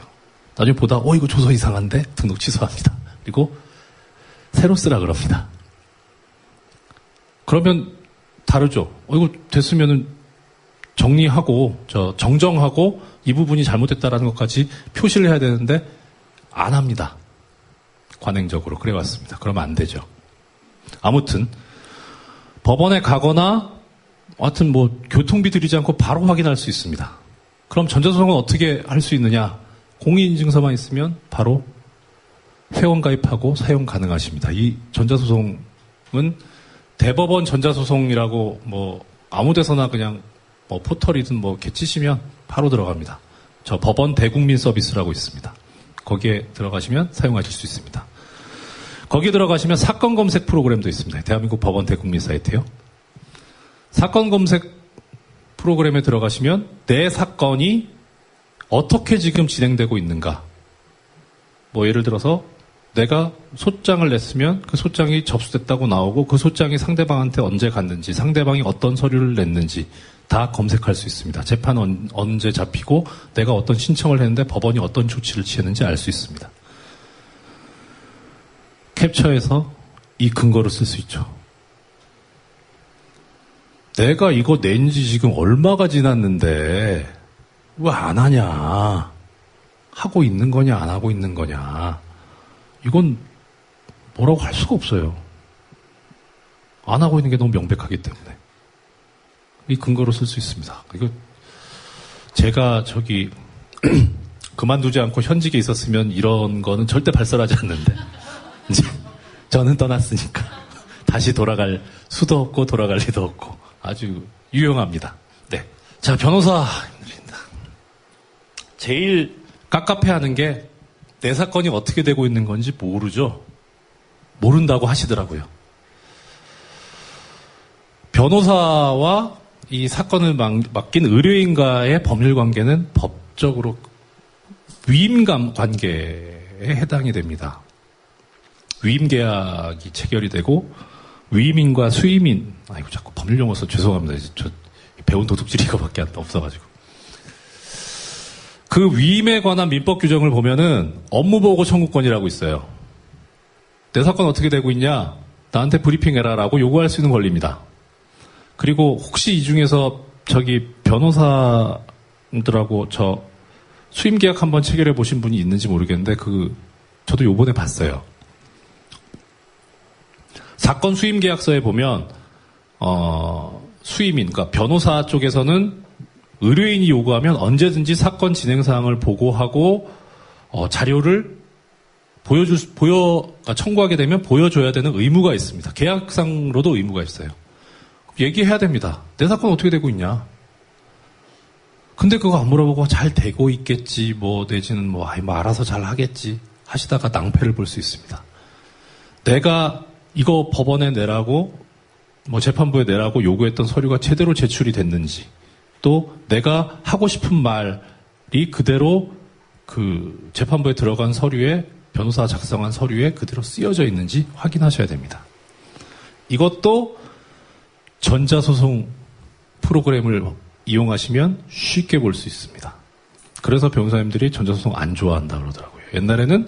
나중에 보다 이거 조서 이상한데 등록 취소합니다. 그리고 새로 쓰라 그럽니다. 그러면 다르죠. 이거 됐으면은 정리하고 정정하고 이 부분이 잘못됐다라는 것까지 표시를 해야 되는데 안 합니다. 관행적으로 그래왔습니다. 그러면 안 되죠. 아무튼 법원에 가거나 하여튼 교통비 들이지 않고 바로 확인할 수 있습니다. 그럼 전자소송은 어떻게 할 수 있느냐? 공인인증서만 있으면 바로 회원 가입하고 사용 가능하십니다. 이 전자소송은 대법원 전자소송이라고 아무 데서나 그냥 포털이든 이렇게 치시면 바로 들어갑니다. 법원 대국민 서비스라고 있습니다. 거기에 들어가시면 사용하실 수 있습니다. 거기에 들어가시면 사건 검색 프로그램도 있습니다. 대한민국 법원 대국민 사이트요. 사건 검색 프로그램에 들어가시면 내 사건이 어떻게 지금 진행되고 있는가. 예를 들어서 내가 소장을 냈으면 그 소장이 접수됐다고 나오고 그 소장이 상대방한테 언제 갔는지, 상대방이 어떤 서류를 냈는지 다 검색할 수 있습니다. 재판 언제 잡히고 내가 어떤 신청을 했는데 법원이 어떤 조치를 취했는지 알 수 있습니다. 캡처해서 이 근거를 쓸 수 있죠. 내가 이거 낸 지 지금 얼마가 지났는데 왜 안 하냐? 하고 있는 거냐 안 하고 있는 거냐? 이건 뭐라고 할 수가 없어요. 안 하고 있는 게 너무 명백하기 때문에. 이 근거로 쓸 수 있습니다. 이거 제가 그만두지 않고 현직에 있었으면 이런 거는 절대 발설하지 않는데 이제 저는 떠났으니까 다시 돌아갈 수도 없고 돌아갈 리도 없고 아주 유용합니다. 네. 자, 변호사입니다. 제일 깝깝해하는 게 내 사건이 어떻게 되고 있는 건지 모르죠. 모른다고 하시더라고요. 변호사와 이 사건을 맡긴 의뢰인과의 법률 관계는 법적으로 위임감 관계에 해당이 됩니다. 위임 계약이 체결이 되고 위임인과 수임인, 자꾸 법률 용어 써 죄송합니다. 저 배운 도둑질이 이거밖에 없어가지고. 그 위임에 관한 민법 규정을 보면은 업무보고 청구권이라고 있어요. 내 사건 어떻게 되고 있냐? 나한테 브리핑해라라고 요구할 수 있는 권리입니다. 그리고 혹시 이 중에서 변호사들하고 수임 계약 한번 체결해 보신 분이 있는지 모르겠는데 저도 요번에 봤어요. 사건 수임 계약서에 보면 수임인, 그러니까 변호사 쪽에서는 의뢰인이 요구하면 언제든지 사건 진행 사항을 보고하고 자료를 청구하게 되면 보여줘야 되는 의무가 있습니다. 계약상으로도 의무가 있어요. 얘기해야 됩니다. 내 사건 어떻게 되고 있냐? 근데 그거 안 물어보고 잘 되고 있겠지, 내지는 알아서 잘 하겠지 하시다가 낭패를 볼 수 있습니다. 내가 이거 법원에 내라고, 재판부에 내라고 요구했던 서류가 제대로 제출이 됐는지, 또 내가 하고 싶은 말이 그대로 재판부에 들어간 서류에, 변호사가 작성한 서류에 그대로 쓰여져 있는지 확인하셔야 됩니다. 이것도 전자소송 프로그램을 이용하시면 쉽게 볼 수 있습니다. 그래서 변호사님들이 전자소송 안 좋아한다 그러더라고요. 옛날에는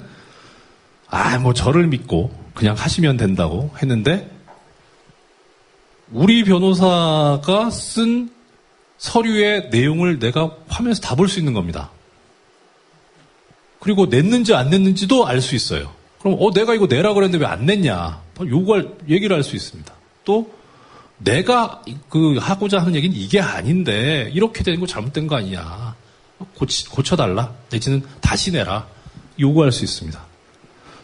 뭐 저를 믿고 그냥 하시면 된다고 했는데 우리 변호사가 쓴 서류의 내용을 내가 화면에서 다 볼 수 있는 겁니다. 그리고 냈는지 안 냈는지도 알 수 있어요. 그럼 내가 이거 내라 그랬는데 왜 안 냈냐? 얘기를 할 수 있습니다. 또 내가 하고자 하는 얘기는 이게 아닌데 이렇게 된 거 잘못된 거 아니냐? 고쳐달라. 내지는 다시 내라. 요구할 수 있습니다.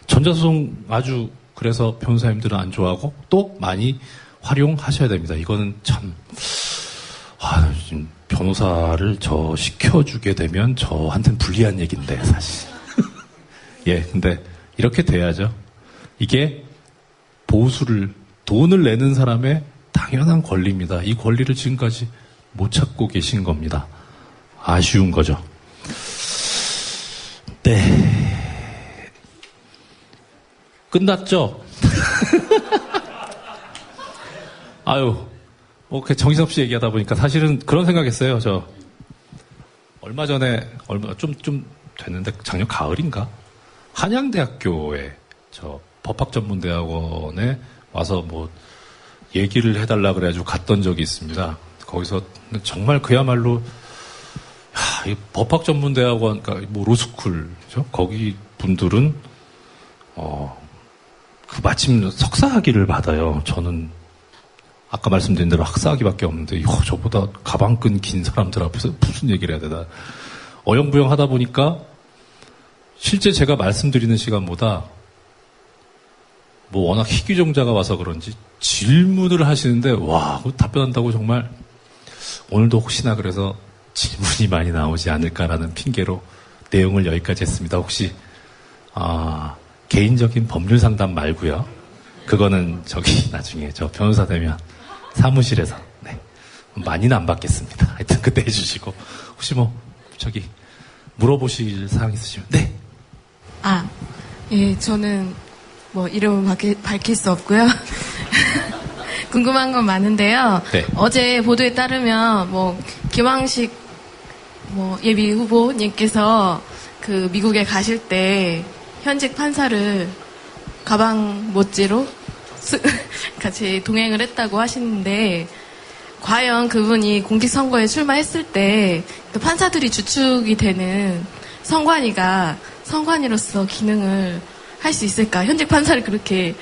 전자소송 아주 그래서 변호사님들은 안 좋아하고 또 많이 활용하셔야 됩니다. 이거는 참 지금 변호사를 시켜주게 되면 저한테는 불리한 얘기인데 사실. 예, 근데 이렇게 돼야죠. 이게 돈을 내는 사람의 당연한 권리입니다. 이 권리를 지금까지 못 찾고 계신 겁니다. 아쉬운 거죠. 네. 끝났죠? 정신없이 얘기하다 보니까 사실은 그런 생각했어요. 얼마 전에, 좀 됐는데, 작년 가을인가? 한양대학교에, 법학전문대학원에 와서 얘기를 해달라 그래가지고 갔던 적이 있습니다. 거기서 정말 그야말로, 이 법학전문대학원, 그러니까 로스쿨죠? 거기 분들은, 마침 석사학위를 받아요. 저는, 아까 말씀드린 대로 학사학위밖에 없는데, 저보다 가방끈 긴 사람들 앞에서 무슨 얘기를 해야 되나. 어영부영 하다 보니까, 실제 제가 말씀드리는 시간보다, 워낙 희귀종자가 와서 그런지 질문을 하시는데, 답변한다고 정말, 오늘도 혹시나 그래서 질문이 많이 나오지 않을까라는 핑계로 내용을 여기까지 했습니다. 혹시, 개인적인 법률 상담 말고요. 그거는 나중에 저 변호사 되면 사무실에서, 네. 많이는 안 받겠습니다. 하여튼 그때 해주시고, 혹시 물어보실 사항 있으시면, 네. 예, 저는 이름은 밝힐 수 없고요. 궁금한 건 많은데요. 네. 어제 보도에 따르면 김황식 예비 후보님께서 미국에 가실 때 현직 판사를 가방 못지로 같이 동행을 했다고 하시는데 과연 그분이 공직선거에 출마했을 때 판사들이 주축이 되는 선관위가 선관위로서 기능을 할 수 있을까? 현직 판사를 그렇게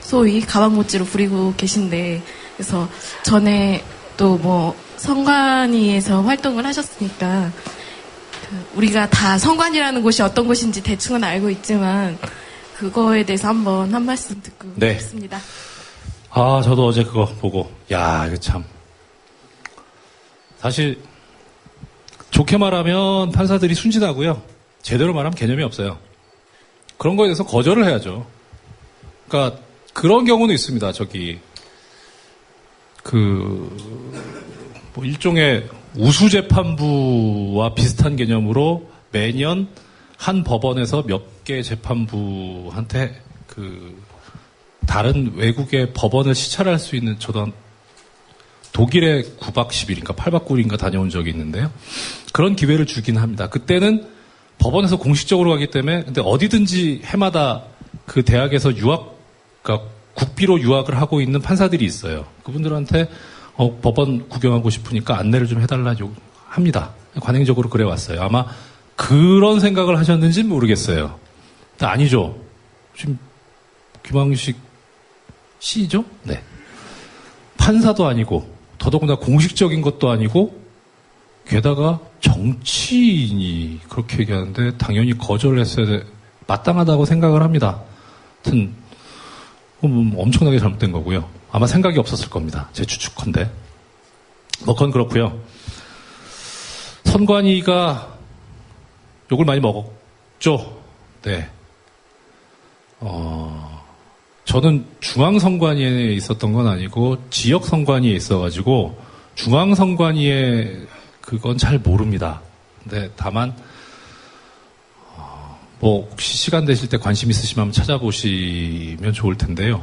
소위 가방 못지로 부리고 계신데 그래서 전에 또 선관위에서 활동을 하셨으니까 우리가 다 선관위라는 곳이 어떤 곳인지 대충은 알고 있지만 그거에 대해서 한번 한 말씀 듣고 싶습니다. 저도 어제 그거 보고 이거 참 사실 좋게 말하면 판사들이 순진하고요. 제대로 말하면 개념이 없어요. 그런 거에 대해서 거절을 해야죠. 그러니까 그런 경우는 있습니다. 일종의 우수재판부와 비슷한 개념으로 매년 한 법원에서 몇 개 재판부한테 다른 외국의 법원을 시찰할 수 있는 저도 독일에 9박 10일인가 8박 9일인가 다녀온 적이 있는데요. 그런 기회를 주긴 합니다. 그때는 법원에서 공식적으로 가기 때문에 근데 어디든지 해마다 그 대학에서 그러니까 국비로 유학을 하고 있는 판사들이 있어요. 그분들한테 법원 구경하고 싶으니까 안내를 좀 해달라 합니다. 관행적으로 그래 왔어요. 아마 그런 생각을 하셨는지는 모르겠어요. 근데 아니죠. 지금 김황식 씨죠? 네. 판사도 아니고 더더구나 공식적인 것도 아니고 게다가 정치인이 그렇게 얘기하는데 당연히 거절했어야 마땅하다고 생각을 합니다. 하여튼 엄청나게 잘못된 거고요. 아마 생각이 없었을 겁니다. 제 추측컨대. 그건 그렇고요. 선관위가 욕을 많이 먹었죠. 네. 저는 중앙선관위에 있었던 건 아니고 지역선관위에 있어가지고 중앙선관위에 그건 잘 모릅니다. 근데 다만 혹시 시간 되실 때 관심 있으시면 한번 찾아보시면 좋을 텐데요.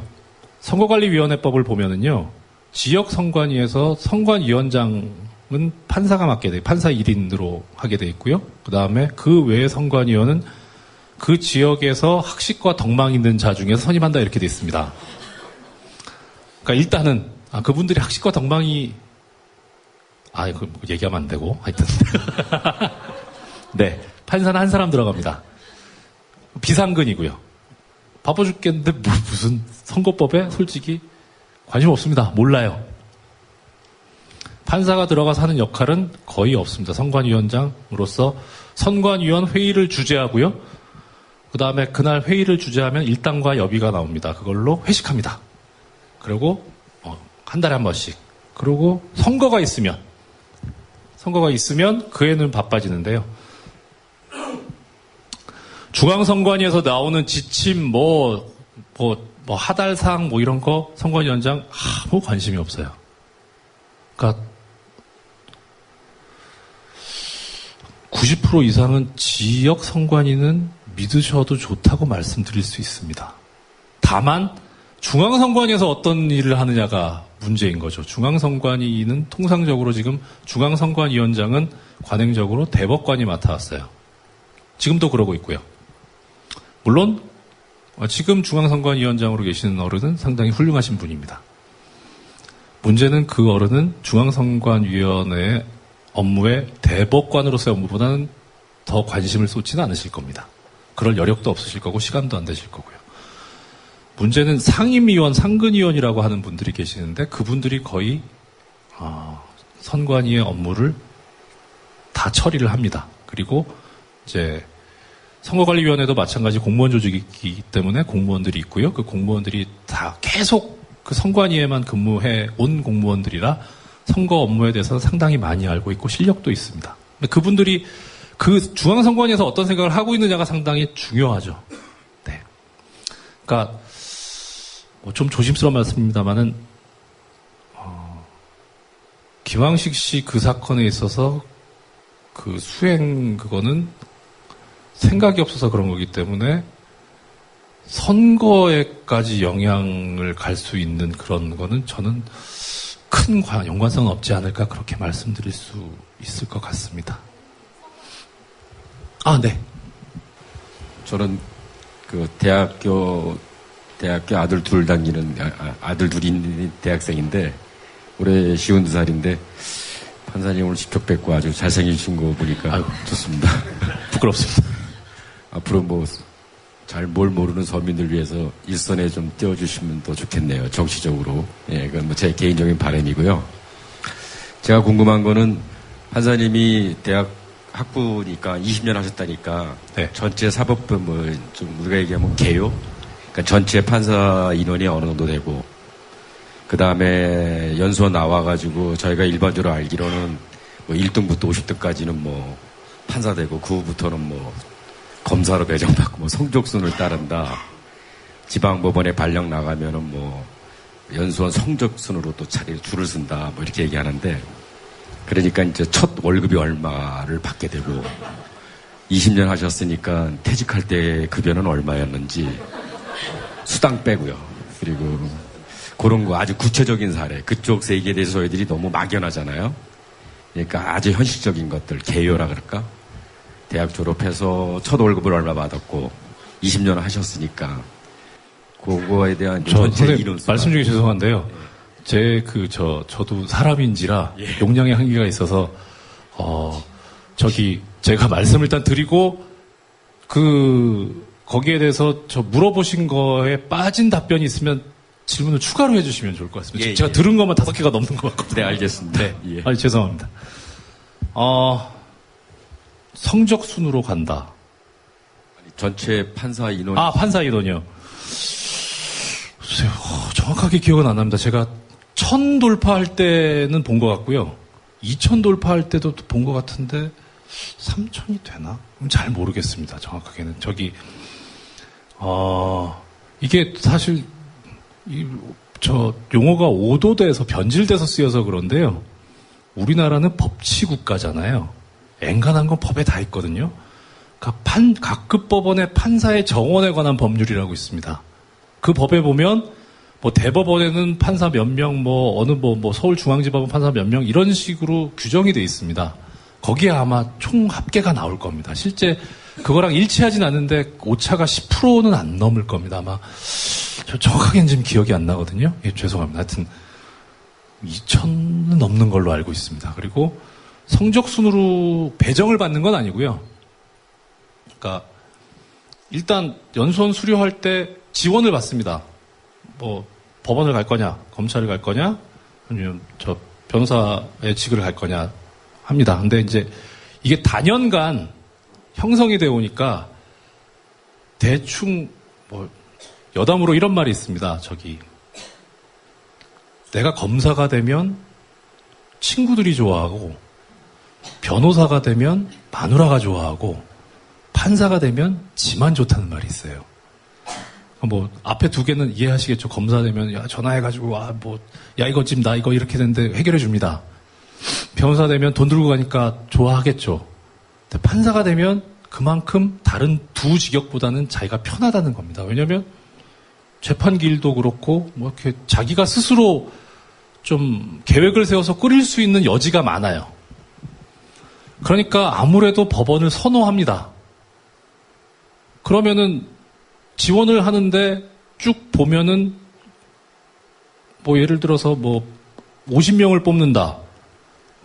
선거관리위원회법을 보면은요, 지역 선관위에서 선관위원장은 판사가 맡게 돼요. 판사 1인으로 하게 돼 있고요. 그 다음에 그 외의 선관위원은 그 지역에서 학식과 덕망 있는 자 중에서 선임한다 이렇게 돼 있습니다. 그러니까 일단은 그분들이 학식과 덕망이 그 얘기하면 안 되고 하여튼 네, 판사는 한 사람 들어갑니다. 비상근이고요. 바빠 죽겠는데 무슨 선거법에 솔직히 관심 없습니다. 몰라요. 판사가 들어가서 하는 역할은 거의 없습니다. 선관위원장으로서 선관위원 회의를 주재하고요. 그 다음에 그날 회의를 주재하면 일당과 여비가 나옵니다. 그걸로 회식합니다. 그리고 한 달에 한 번씩. 그리고 선거가 있으면 그 애는 바빠지는데요. 중앙선관위에서 나오는 지침 하달상 이런 거 선관위원장 아무 관심이 없어요. 그러니까 90% 이상은 지역 선관위는 믿으셔도 좋다고 말씀드릴 수 있습니다. 다만 중앙선관위에서 어떤 일을 하느냐가 문제인 거죠. 중앙선관위는 통상적으로 지금 중앙선관위원장은 관행적으로 대법관이 맡아왔어요. 지금도 그러고 있고요. 물론 지금 중앙선관위원장으로 계시는 어른은 상당히 훌륭하신 분입니다. 문제는 그 어른은 중앙선관위원회의 업무에 대법관으로서의 업무보다는 더 관심을 쏟지는 않으실 겁니다. 그럴 여력도 없으실 거고 시간도 안 되실 거고요. 문제는 상임위원, 상근위원이라고 하는 분들이 계시는데 그분들이 거의 선관위의 업무를 다 처리를 합니다. 그리고 이제 선거관리위원회도 마찬가지 공무원 조직이기 때문에 공무원들이 있고요. 그 공무원들이 다 계속 그 선관위에만 근무해 온 공무원들이라 선거 업무에 대해서 상당히 많이 알고 있고 실력도 있습니다. 근데 그분들이 그 중앙선관위에서 어떤 생각을 하고 있느냐가 상당히 중요하죠. 네. 그러니까 좀 조심스러운 말씀입니다만은 김황식 씨 그 사건에 있어서 그 수행 그거는 생각이 없어서 그런 거기 때문에 선거에까지 영향을 갈 수 있는 그런 거는 저는 큰 연관성은 없지 않을까 그렇게 말씀드릴 수 있을 것 같습니다. 네. 저는 그 대학교 아들 둘 다니는 아들 둘이 있는 대학생인데 올해 52살인데 판사님 오늘 직접 뵙고 아주 잘생기신 거 보니까 좋습니다. 부끄럽습니다. 앞으로 잘 뭘 모르는 서민들 위해서 일선에 좀 띄워주시면 더 좋겠네요. 정치적으로. 예, 그건 제 개인적인 바람이고요. 제가 궁금한 거는 판사님이 대학 학부니까 20년 하셨다니까 네. 전체 사법부 좀 우리가 얘기하면 개요? 그러니까 전체 판사 인원이 어느 정도 되고 그 다음에 연수원 나와가지고 저희가 일반적으로 알기로는 1등부터 50등까지는 판사 되고 그 후부터는 검사로 배정받고 성적순을 따른다. 지방법원에 발령 나가면은 연수원 성적순으로 또 줄을 쓴다. 이렇게 얘기하는데 그러니까 이제 첫 월급이 얼마를 받게 되고 20년 하셨으니까 퇴직할 때 급여는 얼마였는지 수당 빼고요. 그리고 그런 거 아주 구체적인 사례 그쪽 세계에 대해서 저희들이 너무 막연하잖아요. 그러니까 아주 현실적인 것들 개요라 그럴까? 대학 졸업해서 첫 월급을 얼마 받았고 20년 하셨으니까 그거에 대한 전체 이론 말씀 중에 죄송한데요. 저도 사람인지라 용량의 한계가 있어서 제가 말씀을 일단 드리고 거기에 대해서 물어보신 거에 빠진 답변이 있으면 질문을 추가로 해주시면 좋을 것 같습니다. 제가 들은 것만 5개가 넘는 것 같거든요. 네, 알겠습니다. 네. 죄송합니다. 성적순으로 간다. 전체 판사 인원. 판사 인원이요. 글쎄요, 정확하게 기억은 안 납니다. 제가 1000 돌파할 때는 본 것 같고요. 2000 돌파할 때도 본 것 같은데 3000이 되나? 잘 모르겠습니다. 정확하게는. 이게 사실 용어가 오도돼서 변질돼서 쓰여서 그런데요. 우리나라는 법치국가잖아요. 앵간한 건 법에 다 있거든요. 각급 법원의 판사의 정원에 관한 법률이라고 있습니다. 그 법에 보면 뭐 대법원에는 판사 몇 명, 뭐 어느 뭐 서울중앙지법은 판사 몇 명 이런 식으로 규정이 돼 있습니다. 거기에 아마 총 합계가 나올 겁니다. 실제 그거랑 일치하진 않는데 오차가 10%는 안 넘을 겁니다. 아마 저 정확하게는 지금 기억이 안 나거든요. 예, 죄송합니다. 하여튼 2,000은 넘는 걸로 알고 있습니다. 그리고 성적순으로 배정을 받는 건 아니고요. 그러니까 일단 연수원 수료할 때 지원을 받습니다. 뭐 법원을 갈 거냐, 검찰을 갈 거냐, 아니면 저 변호사의 직을 갈 거냐 합니다. 근데 이제 이게 단연간 형성이 되어 오니까 대충 뭐 여담으로 이런 말이 있습니다. 저기 내가 검사가 되면 친구들이 좋아하고 변호사가 되면 마누라가 좋아하고 판사가 되면 지만 좋다는 말이 있어요. 뭐 앞에 두 개는 이해하시겠죠. 검사 되면 야 전화해가지고 야 이거 지금 나 이거 이렇게 됐는데 해결해 줍니다. 변호사 되면 돈 들고 가니까 좋아하겠죠. 근데 판사가 되면 그만큼 다른 두 직역보다는 자기가 편하다는 겁니다. 왜냐하면 재판기일도 그렇고 뭐 이렇게 자기가 스스로 좀 계획을 세워서 꾸릴 수 있는 여지가 많아요. 그러니까 아무래도 법원을 선호합니다. 그러면은 지원을 하는데 쭉 보면은 뭐 예를 들어서 뭐 50명을 뽑는다.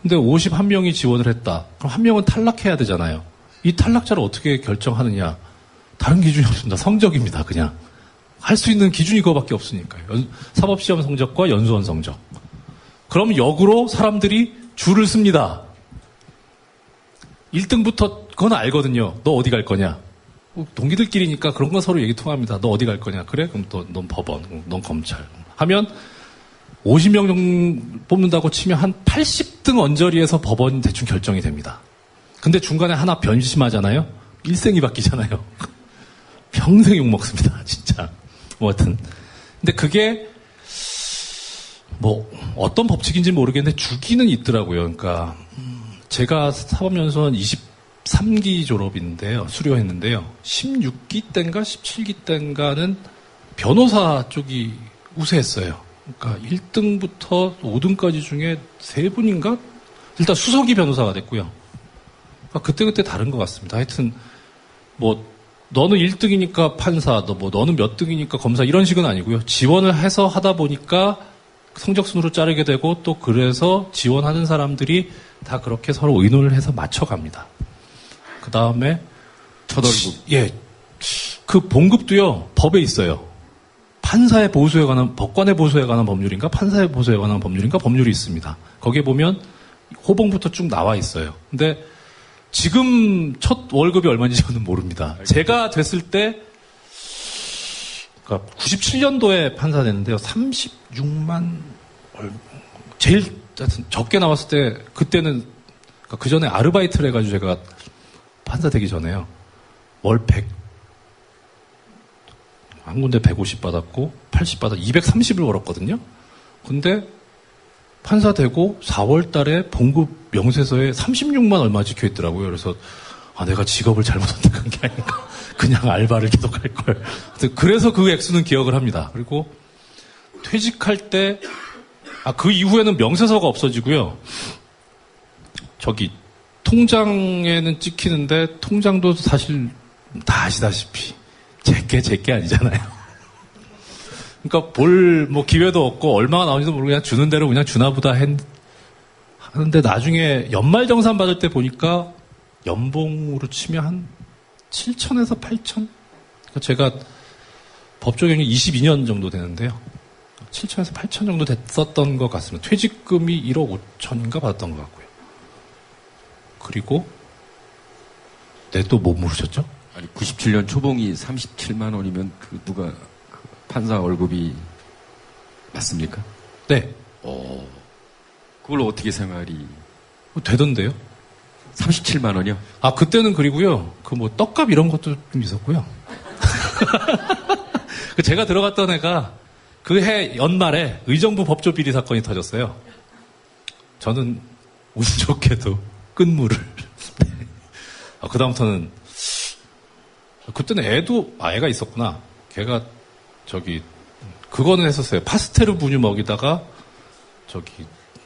근데 51명이 지원을 했다. 그럼 한 명은 탈락해야 되잖아요. 이 탈락자를 어떻게 결정하느냐. 다른 기준이 없습니다. 성적입니다. 그냥. 할 수 있는 기준이 그거밖에 없으니까요. 사법시험 성적과 연수원 성적. 그럼 역으로 사람들이 줄을 씁니다. 1등부터 그건 알거든요. 너 어디 갈 거냐. 동기들끼리니까 그런 건 서로 얘기 통합니다. 너 어디 갈 거냐. 그래? 그럼 넌 법원, 넌 검찰. 하면 50명 정도 뽑는다고 치면 한 80등 언저리에서 법원 대충 결정이 됩니다. 근데 중간에 하나 변심하잖아요. 일생이 바뀌잖아요. 평생 욕먹습니다. 진짜. 뭐 하여튼. 근데 그게 뭐 어떤 법칙인지 모르겠는데 주기는 있더라고요. 그러니까 제가 사법연수원 23기 졸업인데요. 수료했는데요. 16기 때인가 17기 때인가는 변호사 쪽이 우세했어요. 그러니까 1등부터 5등까지 중에 3분인가? 일단 수석이 변호사가 됐고요. 그러니까 그때그때 다른 것 같습니다. 하여튼 뭐 너는 1등이니까 판사, 너는 몇 등이니까 검사 이런 식은 아니고요. 지원을 해서 하다 보니까 성적순으로 자르게 되고 또 그래서 지원하는 사람들이 다 그렇게 서로 의논을 해서 맞춰갑니다. 그 다음에 첫 월급. 예, 그 봉급도요 법에 있어요. 판사의 보수에 관한 법관의 보수에 관한 법률인가 판사의 보수에 관한 법률인가 법률이 있습니다. 거기에 보면 호봉부터 쭉 나와 있어요. 근데 지금 첫 월급이 얼마인지 저는 모릅니다. 제가 됐을 때 그러니까 97년도에 판사 됐는데요. 36만 제일 적게 나왔을 때 그때는 그러니까 그 전에 아르바이트를 해가지고 제가 판사 되기 전에요. 월 100 한 군데 150 받았고 80 받아 230을 벌었거든요. 근데 판사 되고 4월 달에 봉급 명세서에 36만 얼마 적혀 있더라고요. 그래서 내가 직업을 잘못 선택한 게 아닌가. 그냥 알바를 계속 할 걸. 그래서 그 액수는 기억을 합니다. 그리고 퇴직할 때 그 이후에는 명세서가 없어지고요. 저기 통장에는 찍히는데 통장도 사실 다 아시다시피 제게 아니잖아요. 그러니까 뭐 기회도 없고 얼마가 나오는지도 모르고 그냥 주는 대로 그냥 주나보다 하는데 나중에 연말정산 받을 때 보니까 연봉으로 치면 한 7천에서 8천? 그러니까 제가 법조경이 22년 정도 되는데요. 7천에서 8천 정도 됐었던 것 같습니다. 퇴직금이 1억 5천인가 받았던 것 같고요. 그리고 또 뭐 물으셨죠? 아니 97년 초봉이 37만 원이면 누가 판사 월급이 맞습니까? 네. 그걸 어떻게 생활이 되던데요? 37만 원이요? 그때는 그리고요. 뭐 떡값 이런 것도 좀 있었고요. 제가 들어갔던 애가 그 해 연말에 의정부 법조 비리 사건이 터졌어요. 저는 운 좋게도 끝물을. 그다음부터는 그때는 애가 있었구나. 걔가 그거는 했었어요. 파스텔 분유 먹이다가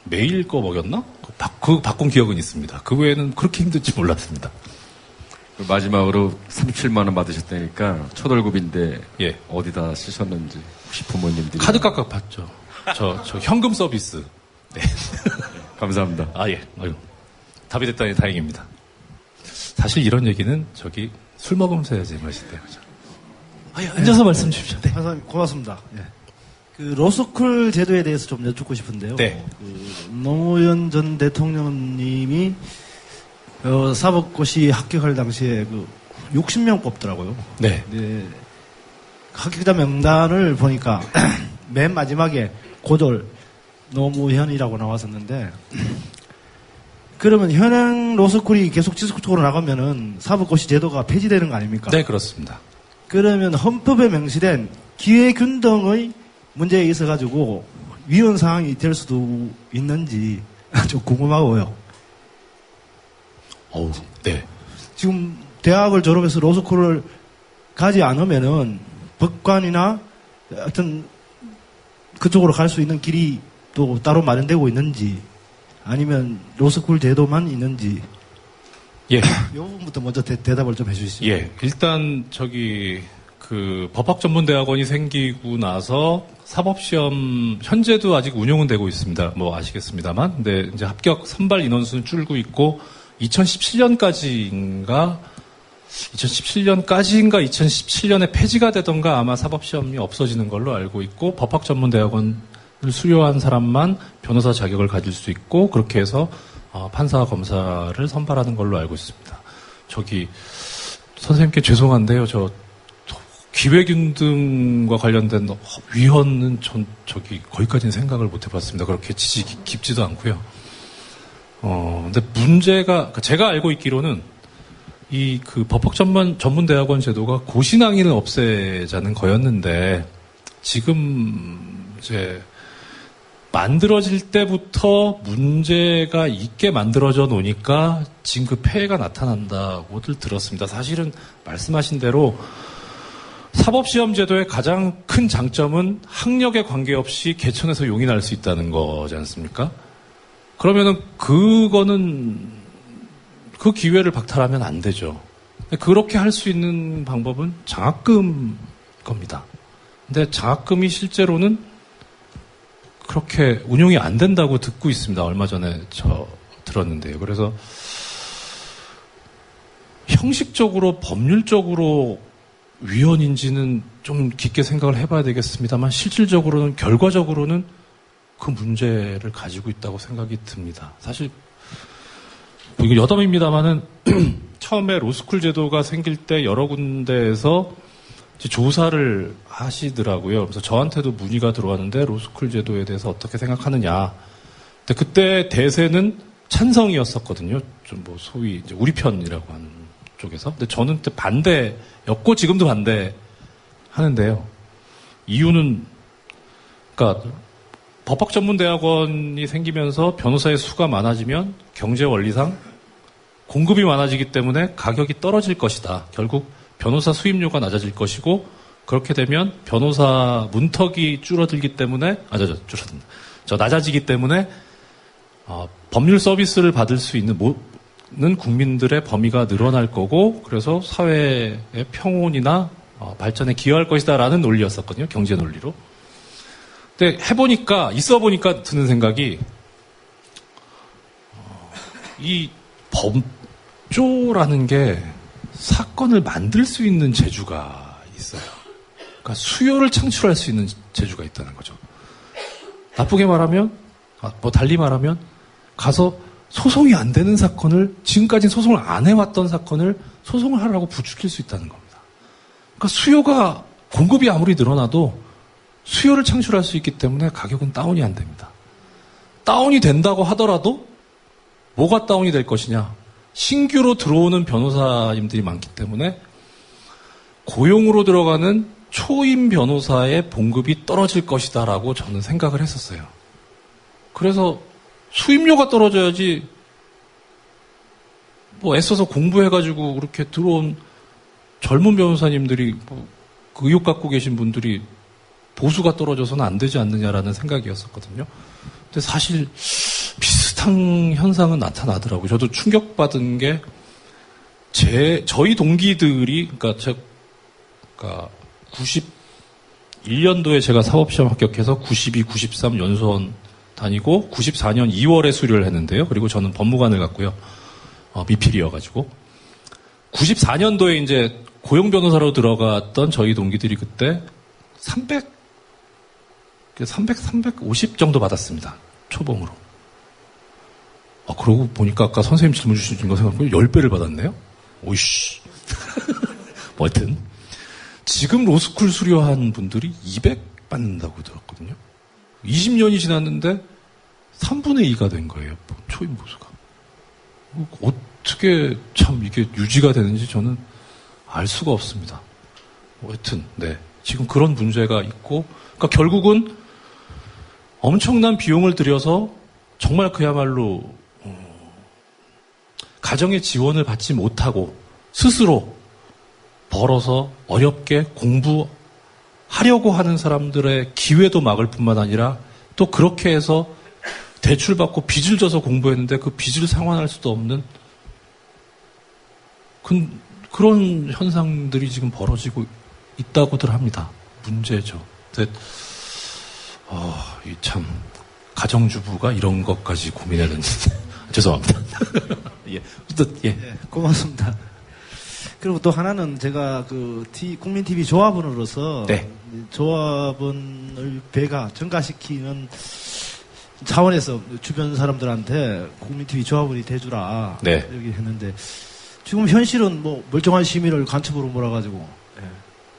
메일 거 먹였나? 그거 바꾼 기억은 있습니다. 그 외에는 그렇게 힘든지 몰랐습니다. 마지막으로 37만 원 받으셨다니까 초월급인데 예. 어디다 쓰셨는지 혹시 부모님들이 카드 깎아 받죠. 저 현금 서비스. 네. 감사합니다. 아 예. 아유, 답이 됐다니 다행입니다. 사실 이런 얘기는 술 먹으면서 해야지 맛있대요. 앉아서 말씀 주십시오. 네. 판사님 고맙습니다. 예. 그 로스쿨 제도에 대해서 좀 여쭙고 싶은데요. 네. 노무현 전 대통령님이 사법고시 합격할 당시에 60명 뽑더라고요. 네. 네. 합격자 명단을 보니까 맨 마지막에 고졸 노무현이라고 나왔었는데 그러면 현행 로스쿨이 계속 지속적으로 나가면은 사법고시 제도가 폐지되는 거 아닙니까? 네, 그렇습니다. 그러면 헌법에 명시된 기회균등의 문제에 있어가지고 위헌 사항이 될 수도 있는지 좀 궁금하고요. 네. 지금 대학을 졸업해서 로스쿨을 가지 않으면은 법관이나 하여튼 그쪽으로 갈 수 있는 길이 또 따로 마련되고 있는지 아니면 로스쿨 제도만 있는지 예. 이 부분부터 먼저 대답을 좀 해주시죠. 예. 일단 법학전문대학원이 생기고 나서 사법시험 현재도 아직 운영은 되고 있습니다. 뭐 아시겠습니다만, 근데 이제 합격 선발 인원수는 줄고 있고 2017년까지인가 2017년에 폐지가 되던가 아마 사법시험이 없어지는 걸로 알고 있고 법학전문대학원을 수료한 사람만 변호사 자격을 가질 수 있고 그렇게 해서 판사와 검사를 선발하는 걸로 알고 있습니다. 선생님께 죄송한데요. 기회균등과 관련된 위헌은 거기까지는 생각을 못 해봤습니다. 그렇게 지식이 깊지도 않고요. 근데 문제가, 제가 알고 있기로는 법학전문대학원 제도가 고시낭인을 없애자는 거였는데, 지금 만들어질 때부터 문제가 있게 만들어져 놓으니까 지금 그 폐해가 나타난다고들 들었습니다. 사실은 말씀하신 대로 사법시험 제도의 가장 큰 장점은 학력에 관계없이 개천에서 용이 날 수 있다는 거지 않습니까? 그러면은 그거는 그 기회를 박탈하면 안 되죠. 그렇게 할 수 있는 방법은 장학금 겁니다. 근데 장학금이 실제로는 그렇게 운용이 안 된다고 듣고 있습니다. 얼마 전에 들었는데요. 그래서 형식적으로 법률적으로 위헌인지는 좀 깊게 생각을 해봐야 되겠습니다만 실질적으로는 결과적으로는 그 문제를 가지고 있다고 생각이 듭니다. 사실 이거 여담입니다만은 처음에 로스쿨 제도가 생길 때 여러 군데에서 조사를 하시더라고요. 그래서 저한테도 문의가 들어왔는데 로스쿨 제도에 대해서 어떻게 생각하느냐. 근데 그때 대세는 찬성이었었거든요. 좀 소위 이제 우리 편이라고 하는 쪽에서. 근데 저는 그때 반대였고 지금도 반대하는데요. 이유는 그러니까 법학전문대학원이 생기면서 변호사의 수가 많아지면 경제 원리상 공급이 많아지기 때문에 가격이 떨어질 것이다. 결국 변호사 수임료가 낮아질 것이고 그렇게 되면 변호사 문턱이 줄어들기 때문에 낮아지기 때문에 법률 서비스를 받을 수 있는 국민들의 범위가 늘어날 거고 그래서 사회의 평온이나 발전에 기여할 것이다라는 논리였었거든요. 경제 논리로. 근데 있어 보니까 드는 생각이 이 법조라는 게 사건을 만들 수 있는 재주가 있어요. 그러니까 수요를 창출할 수 있는 재주가 있다는 거죠. 나쁘게 말하면, 달리 말하면, 가서 소송이 안 되는 사건을, 지금까지 소송을 안 해왔던 사건을 소송을 하라고 부추길 수 있다는 겁니다. 그러니까 공급이 아무리 늘어나도 수요를 창출할 수 있기 때문에 가격은 다운이 안 됩니다. 다운이 된다고 하더라도 뭐가 다운이 될 것이냐? 신규로 들어오는 변호사님들이 많기 때문에 고용으로 들어가는 초임 변호사의 봉급이 떨어질 것이다라고 저는 생각을 했었어요. 그래서 수임료가 떨어져야지 애써서 공부해가지고 그렇게 들어온 젊은 변호사님들이 그 의욕 갖고 계신 분들이 보수가 떨어져서는 안 되지 않느냐라는 생각이었었거든요. 근데 사실 비슷한 현상은 나타나더라고요. 저도 충격받은 게 저희 동기들이 그러니까 91년도에 제가 사법시험 합격해서 92, 93 연수원 다니고 94년 2월에 수료를 했는데요. 그리고 저는 법무관을 갔고요. 미필이어가지고 94년도에 이제 고용 변호사로 들어갔던 저희 동기들이 그때 350 정도 받았습니다. 초봉으로. 그러고 보니까 아까 선생님 질문 주신 거 생각해보면 10배를 받았네요? 오이씨. 뭐 하여튼. 지금 로스쿨 수료한 분들이 200 받는다고 들었거든요. 20년이 지났는데 3분의 2가 된 거예요. 초임 보수가. 어떻게 참 이게 유지가 되는지 저는 알 수가 없습니다. 뭐 하여튼, 네. 지금 그런 문제가 있고, 그러니까 결국은 엄청난 비용을 들여서 정말 그야말로 가정의 지원을 받지 못하고 스스로 벌어서 어렵게 공부하려고 하는 사람들의 기회도 막을 뿐만 아니라 또 그렇게 해서 대출받고 빚을 져서 공부했는데 그 빚을 상환할 수도 없는 그런 현상들이 지금 벌어지고 있다고들 합니다. 문제죠. 근데 참 가정주부가 이런 것까지 고민해야 되는지 죄송합니다. 예, 고맙습니다. 그리고 또 하나는 제가 국민 TV 조합원으로서 네. 조합원을 전가시키는 차원에서 주변 사람들한테 국민 TV 조합원이 돼주라 네. 여기 했는데 지금 현실은 뭐 멀쩡한 시민을 간첩으로 몰아가지고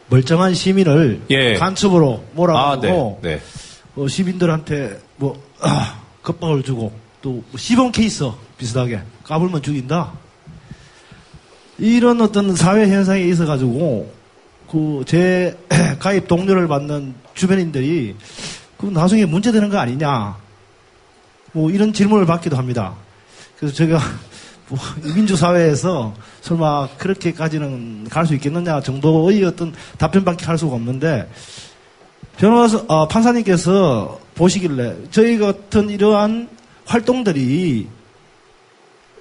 멀쩡한 시민을 간첩으로 몰아가지고 네. 시민들한테 겁박을 주고 또 시범 케이스 비슷하게 까불면 죽인다. 이런 어떤 사회 현상이 있어가지고 제 가입 동료를 받는 주변인들이 나중에 문제되는 거 아니냐. 이런 질문을 받기도 합니다. 그래서 제가 민주사회에서 설마 그렇게까지는 갈 수 있겠느냐 정도의 어떤 답변밖에 할 수가 없는데 판사님께서 보시길래 저희 같은 이러한 활동들이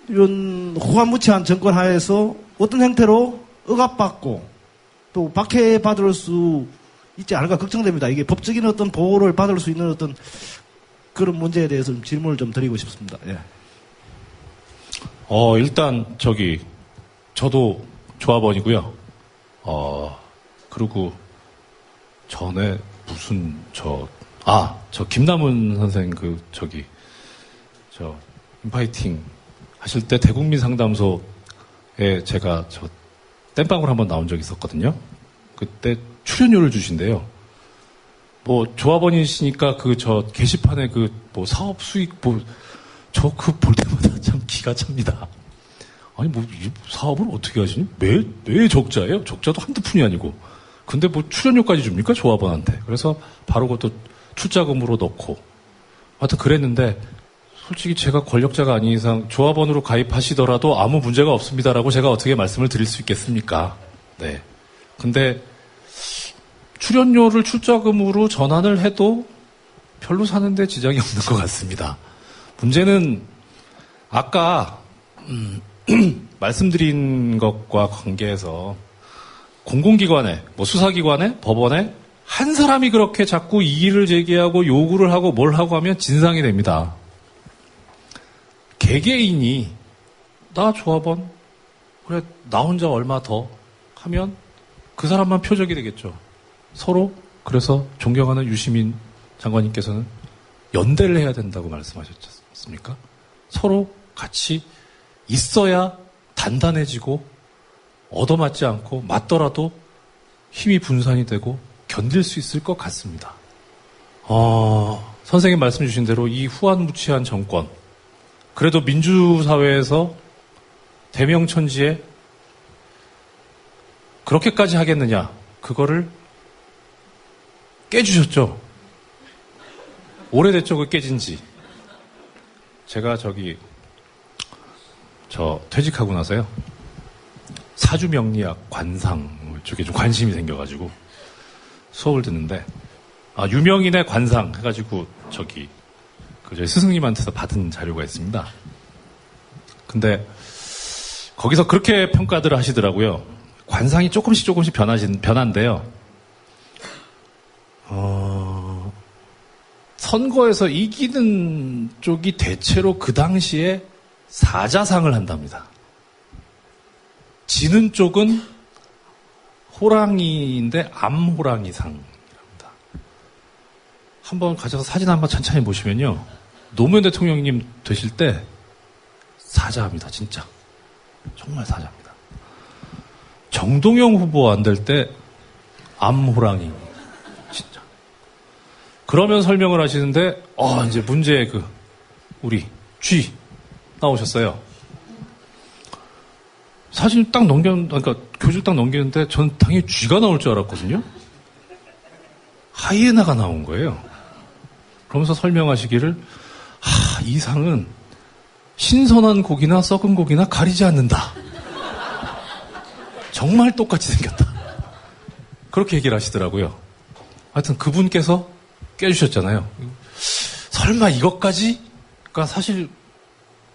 이런 후한무치한 정권 하에서 어떤 형태로 억압받고 또 박해받을 수 있지 않을까 걱정됩니다. 이게 법적인 어떤 보호를 받을 수 있는 어떤 그런 문제에 대해서 좀 질문을 좀 드리고 싶습니다. 예. 일단 저도 조합원이고요. 그리고 전에 저 김남훈 선생 인파이팅 하실 때 대국민 상담소에 제가 땜빵으로 한번 나온 적이 있었거든요. 그때 출연료를 주신대요. 조합원이시니까 게시판에 사업 수익 저 볼 때마다 참 기가 찹니다. 아니 이 사업을 어떻게 하시니? 매 적자예요. 적자도 한두 푼이 아니고. 근데 출연료까지 줍니까? 조합원한테. 그래서 바로 그것도 출자금으로 넣고. 하여튼 그랬는데 솔직히 제가 권력자가 아닌 이상 조합원으로 가입하시더라도 아무 문제가 없습니다라고 제가 어떻게 말씀을 드릴 수 있겠습니까? 네. 근데 출연료를 출자금으로 전환을 해도 별로 사는데 지장이 없는 것 같습니다. 문제는 아까 말씀드린 것과 관계해서 공공기관에, 수사기관에, 법원에 한 사람이 그렇게 자꾸 이의를 제기하고 요구를 하고 뭘 하고 하면 진상이 됩니다. 개개인이 나 조합원 그래 나 혼자 얼마 더 하면 그 사람만 표적이 되겠죠. 서로 그래서 존경하는 유시민 장관님께서는 연대를 해야 된다고 말씀하셨지 않습니까? 서로 같이 있어야 단단해지고 얻어맞지 않고 맞더라도 힘이 분산이 되고 견딜 수 있을 것 같습니다. 선생님 말씀 주신 대로 이 후한무치한 정권 그래도 민주사회에서 대명천지에 그렇게까지 하겠느냐 그거를 깨주셨죠. 오래됐죠 그 깨진 지. 제가 퇴직하고 나서요 사주명리학 관상 쪽에 좀 관심이 생겨가지고 수업을 듣는데 유명인의 관상 해가지고 저희 스승님한테서 받은 자료가 있습니다. 근데 거기서 그렇게 평가들을 하시더라고요. 관상이 조금씩 변한데요. 선거에서 이기는 쪽이 대체로 그 당시에 사자상을 한답니다. 지는 쪽은 호랑이인데 암호랑이상이랍니다. 한번 가셔서 사진 한번 천천히 보시면요. 노무현 대통령님 되실 때 사자합니다. 진짜. 정말 사자입니다. 정동영 후보 안 될 때 암호랑이. 진짜. 그러면 설명을 하시는데 이제 문제의 우리 쥐 나오셨어요. 사진 딱 그러니까 교실 딱 넘기는데 전 당연히 쥐가 나올 줄 알았거든요. 하이에나가 나온 거예요. 그러면서 설명하시기를 이 상은 신선한 고기나 썩은 고기나 가리지 않는다. 정말 똑같이 생겼다. 그렇게 얘기를 하시더라고요. 하여튼 그분께서 깨주셨잖아요. 설마 이것까지가 사실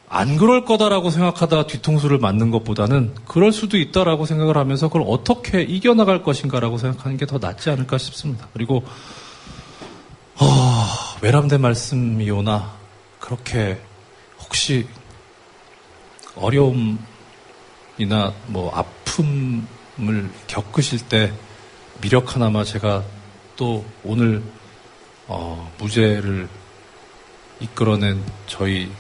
안 그럴 거다라고 생각하다가 뒤통수를 맞는 것보다는 그럴 수도 있다라고 생각을 하면서 그걸 어떻게 이겨나갈 것인가라고 생각하는 게 더 낫지 않을까 싶습니다. 그리고 외람된 말씀이오나 그렇게 혹시 어려움이나 아픔을 겪으실 때 미력 하나마 제가 또 오늘 무죄를 이끌어낸 저희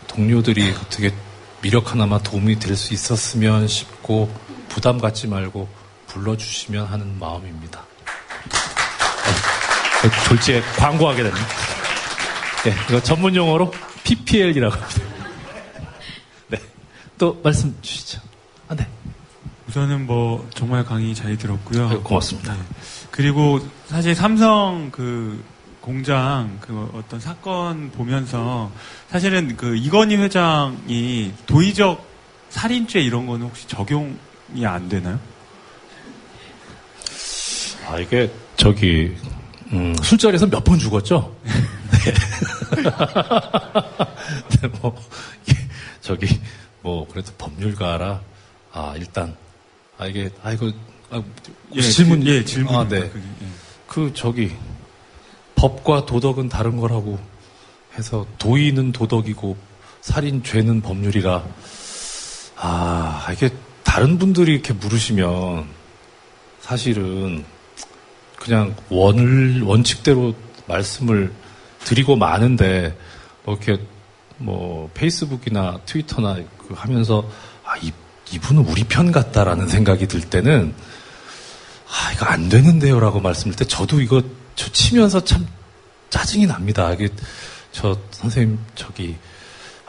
동료들이 어떻게 미력 하나마 도움이 될 수 있었으면 싶고 부담 갖지 말고 불러주시면 하는 마음입니다. 졸지에 광고하게 됩니다. 네, 이거 전문 용어로 PPL이라고 합니다. 네, 또 말씀 주시죠. 네. 우선은 정말 강의 잘 들었고요. 고맙습니다. 네. 그리고 사실 삼성 공장 어떤 사건 보면서 사실은 이건희 회장이 도의적 살인죄 이런 거는 혹시 적용이 안 되나요? 이게 술자리에서 몇 번 죽었죠? 네. 그래도 법률가라, 일단, 질문. 질문. 네. 법과 도덕은 다른 거라고 해서 도의는 도덕이고 살인죄는 법률이라 이게 다른 분들이 이렇게 물으시면 사실은 그냥 원칙대로 말씀을 드리고 마는데 이렇게 페이스북이나 트위터나 하면서 이분은 우리 편 같다라는 생각이 들 때는 이거 안 되는데요라고 말씀드릴 때 저도 저 치면서 참 짜증이 납니다. 선생님,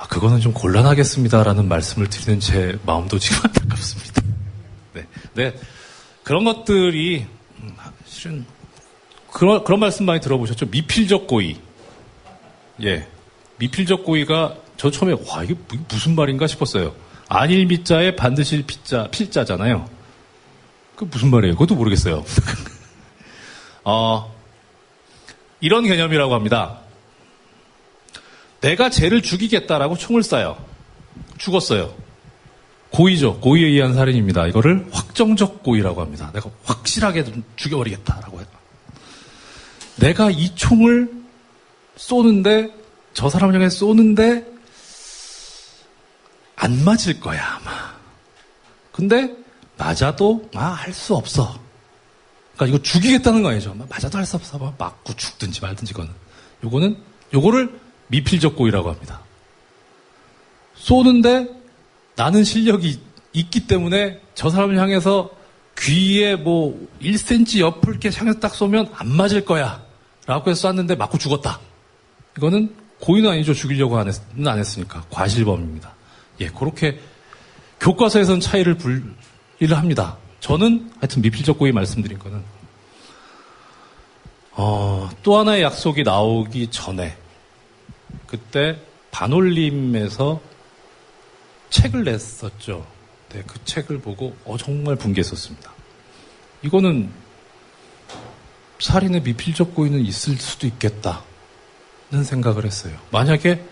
그거는 좀 곤란하겠습니다라는 말씀을 드리는 제 마음도 지금 안타깝습니다. 네. 그런 것들이, 실은, 그런 말씀 많이 들어보셨죠? 미필적 고의. 예. 미필적 고의가, 저 처음에, 이게 무슨 말인가 싶었어요. 안일 미자에 반드시 필자잖아요. 무슨 말이에요? 그것도 모르겠어요. 이런 개념이라고 합니다. 내가 쟤를 죽이겠다라고 총을 쏴요. 죽었어요. 고의죠. 고의에 의한 살인입니다. 이거를 확정적 고의라고 합니다. 내가 확실하게 죽여버리겠다라고 해요. 내가 이 총을 쏘는데, 저 사람을 향해 쏘는데, 안 맞을 거야, 아마. 근데, 맞아도, 할 수 없어. 그러니까 이거 죽이겠다는 거 아니죠. 맞아도 할 수 없어. 맞고 죽든지 말든지 요거를 미필적 고의라고 합니다. 쏘는데 나는 실력이 있기 때문에 저 사람을 향해서 귀에 1cm 옆을 이렇게 향해서 딱 쏘면 안 맞을 거야. 라고 해서 쐈는데 맞고 죽었다. 이거는 고의는 아니죠. 죽이려고 안 했으니까. 과실범입니다. 예, 그렇게 교과서에서는 차이를 분리를 합니다. 저는 하여튼 미필적 고의 말씀드린 거는 또 하나의 약속이 나오기 전에 그때 반올림에서 책을 냈었죠. 네, 그 책을 보고 정말 분개했었습니다. 이거는 살인의 미필적 고의는 있을 수도 있겠다는 생각을 했어요. 만약에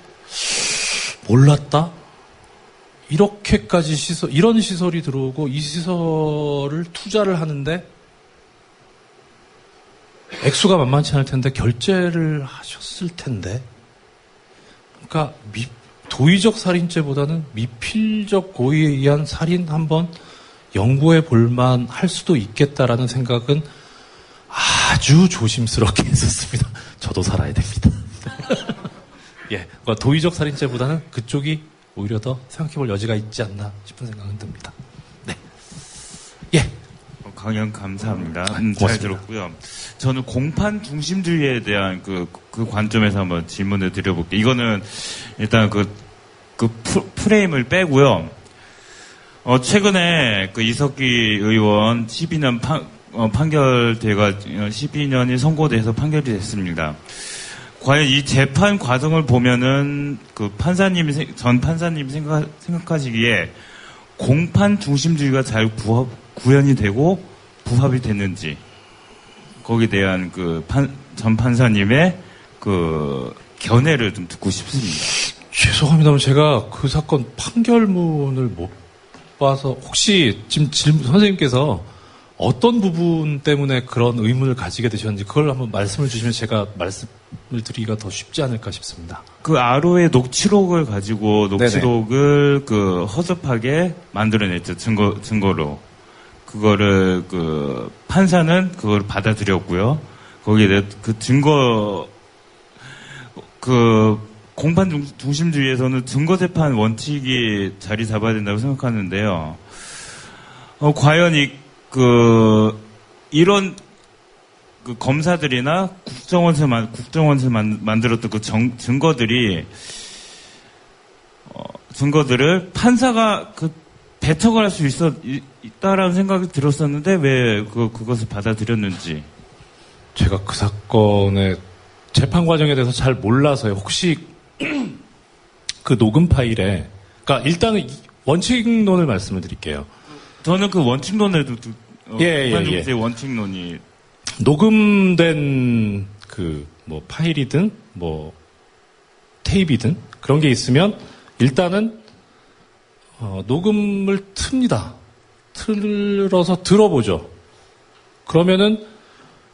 몰랐다? 이렇게까지 이런 시설이 들어오고 이 시설을 투자를 하는데 액수가 만만치 않을 텐데 결제를 하셨을 텐데, 그러니까 도의적 살인죄보다는 미필적 고의에 의한 살인 한번 연구해 볼만 할 수도 있겠다라는 생각은 아주 조심스럽게 했었습니다. 저도 살아야 됩니다. 예, 그러니까 도의적 살인죄보다는 그쪽이 오히려 더 생각해 볼 여지가 있지 않나 싶은 생각은 듭니다. 네. 예. 강연 감사합니다. 고맙습니다. 잘 들었고요. 저는 공판 중심주의에 대한 그 관점에서 한번 질문을 드려볼게요. 이거는 일단 그 프레임을 빼고요. 최근에 그 이석기 의원 12년 판결돼가 12년이 선고돼서 판결이 됐습니다. 과연 이 재판 과정을 보면은 그 전 판사님이 생각하시기에 공판 중심주의가 잘 구현이 되고 부합이 됐는지, 거기에 대한 전 판사님의 견해를 좀 듣고 싶습니다. 죄송합니다만 제가 그 사건 판결문을 못 봐서, 혹시 지금 선생님께서 어떤 부분 때문에 그런 의문을 가지게 되셨는지 그걸 한번 말씀을 주시면 제가 말씀을 드리기가 더 쉽지 않을까 싶습니다. 그 아로의 녹취록을 가지고 녹취록을 허접하게 만들어냈죠. 증거로. 그거를 판사는 그걸 받아들였고요. 거기에 대해 공판 중심주의에서는 증거재판 원칙이 자리 잡아야 된다고 생각하는데요. 과연 이런 검사들이나 국정원에서 만들었던 증거들을 판사가 배척을 할 수 있다라는 생각이 들었었는데 왜 그것을 받아들였는지. 제가 그 사건의 재판 과정에 대해서 잘 몰라서요. 혹시 그 녹음 파일에, 그러니까 일단은 원칙론을 말씀을 드릴게요. 저는 그 원칙론에도 예. 원칙론이 녹음된 파일이든 테이프이든 그런 게 있으면 일단은 녹음을 틉니다. 틀어서 들어보죠. 그러면은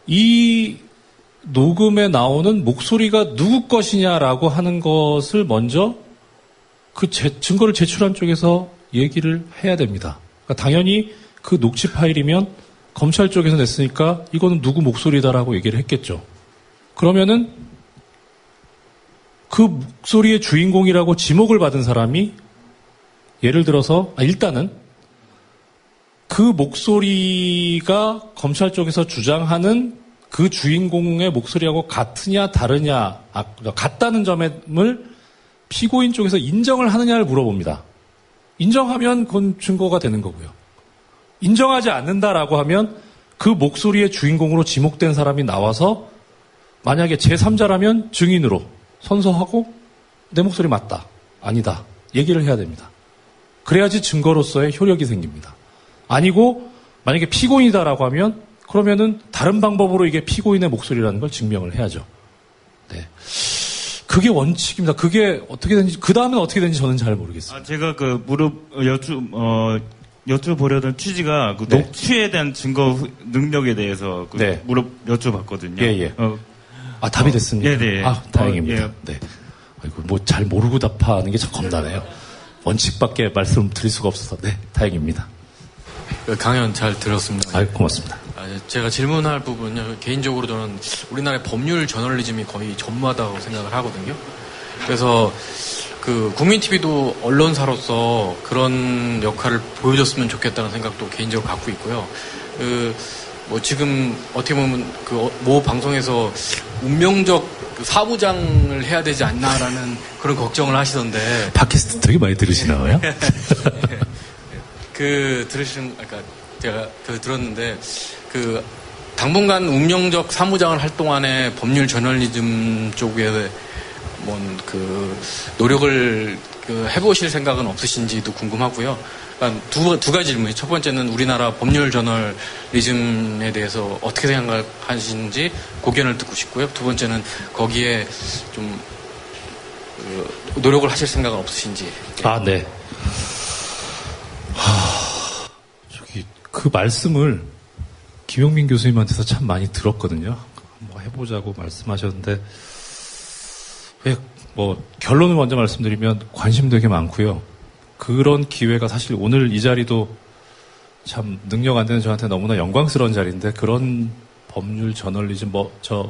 이 녹음에 나오는 목소리가 누구 것이냐라고 하는 것을 먼저 증거를 제출한 쪽에서 얘기를 해야 됩니다. 그러니까 당연히 그 녹취 파일이면 검찰 쪽에서 냈으니까 이거는 누구 목소리다라고 얘기를 했겠죠. 그러면은 그 목소리의 주인공이라고 지목을 받은 사람이 예를 들어서 일단은 그 목소리가 검찰 쪽에서 주장하는 그 주인공의 목소리하고 같으냐 다르냐, 같다는 점을 피고인 쪽에서 인정을 하느냐를 물어봅니다. 인정하면 그건 증거가 되는 거고요. 인정하지 않는다라고 하면 그 목소리의 주인공으로 지목된 사람이 나와서 만약에 제3자라면 증인으로 선서하고 내 목소리 맞다, 아니다 얘기를 해야 됩니다. 그래야지 증거로서의 효력이 생깁니다. 아니고 만약에 피고인이다라고 하면 그러면은 다른 방법으로 이게 피고인의 목소리라는 걸 증명을 해야죠. 네, 그게 원칙입니다. 그게 어떻게 되는지, 그 다음엔 어떻게 되는지 저는 잘 모르겠습니다. 제가 여쭤보려던 취지가 녹취에 대한 증거 능력에 대해서 여쭤봤거든요. 예. 답이 됐습니다. 네. 다행입니다. 네. 아이고, 잘 모르고 답하는 게 참 겁나네요. 원칙밖에 말씀드릴 수가 없어서, 네, 다행입니다. 강연 잘 들었습니다. 고맙습니다. 제가 질문할 부분은요, 개인적으로 저는 우리나라의 법률 저널리즘이 거의 전무하다고 생각을 하거든요. 그래서 국민TV도 언론사로서 그런 역할을 보여줬으면 좋겠다는 생각도 개인적으로 갖고 있고요. 지금 어떻게 보면 모 방송에서 운명적 사무장을 해야 되지 않나라는 그런 걱정을 하시던데. 팟캐스트 되게 많이 들으시나요? 제가 들었는데, 당분간 운명적 사무장을 할 동안에 법률 저널리즘 쪽에 노력을 해보실 생각은 없으신지도 궁금하고요. 그러니까 두 가지 질문이에요. 첫 번째는 우리나라 법률 저널리즘에 대해서 어떻게 생각하시는지 고견을 듣고 싶고요. 두 번째는 거기에 좀 노력을 하실 생각은 없으신지. 네. 그 말씀을 김용민 교수님한테서 참 많이 들었거든요. 뭐 해보자고 말씀하셨는데, 결론을 먼저 말씀드리면 관심 되게 많고요. 그런 기회가 사실 오늘 이 자리도 참 능력 안 되는 저한테 너무나 영광스러운 자리인데, 그런 법률 저널리즘,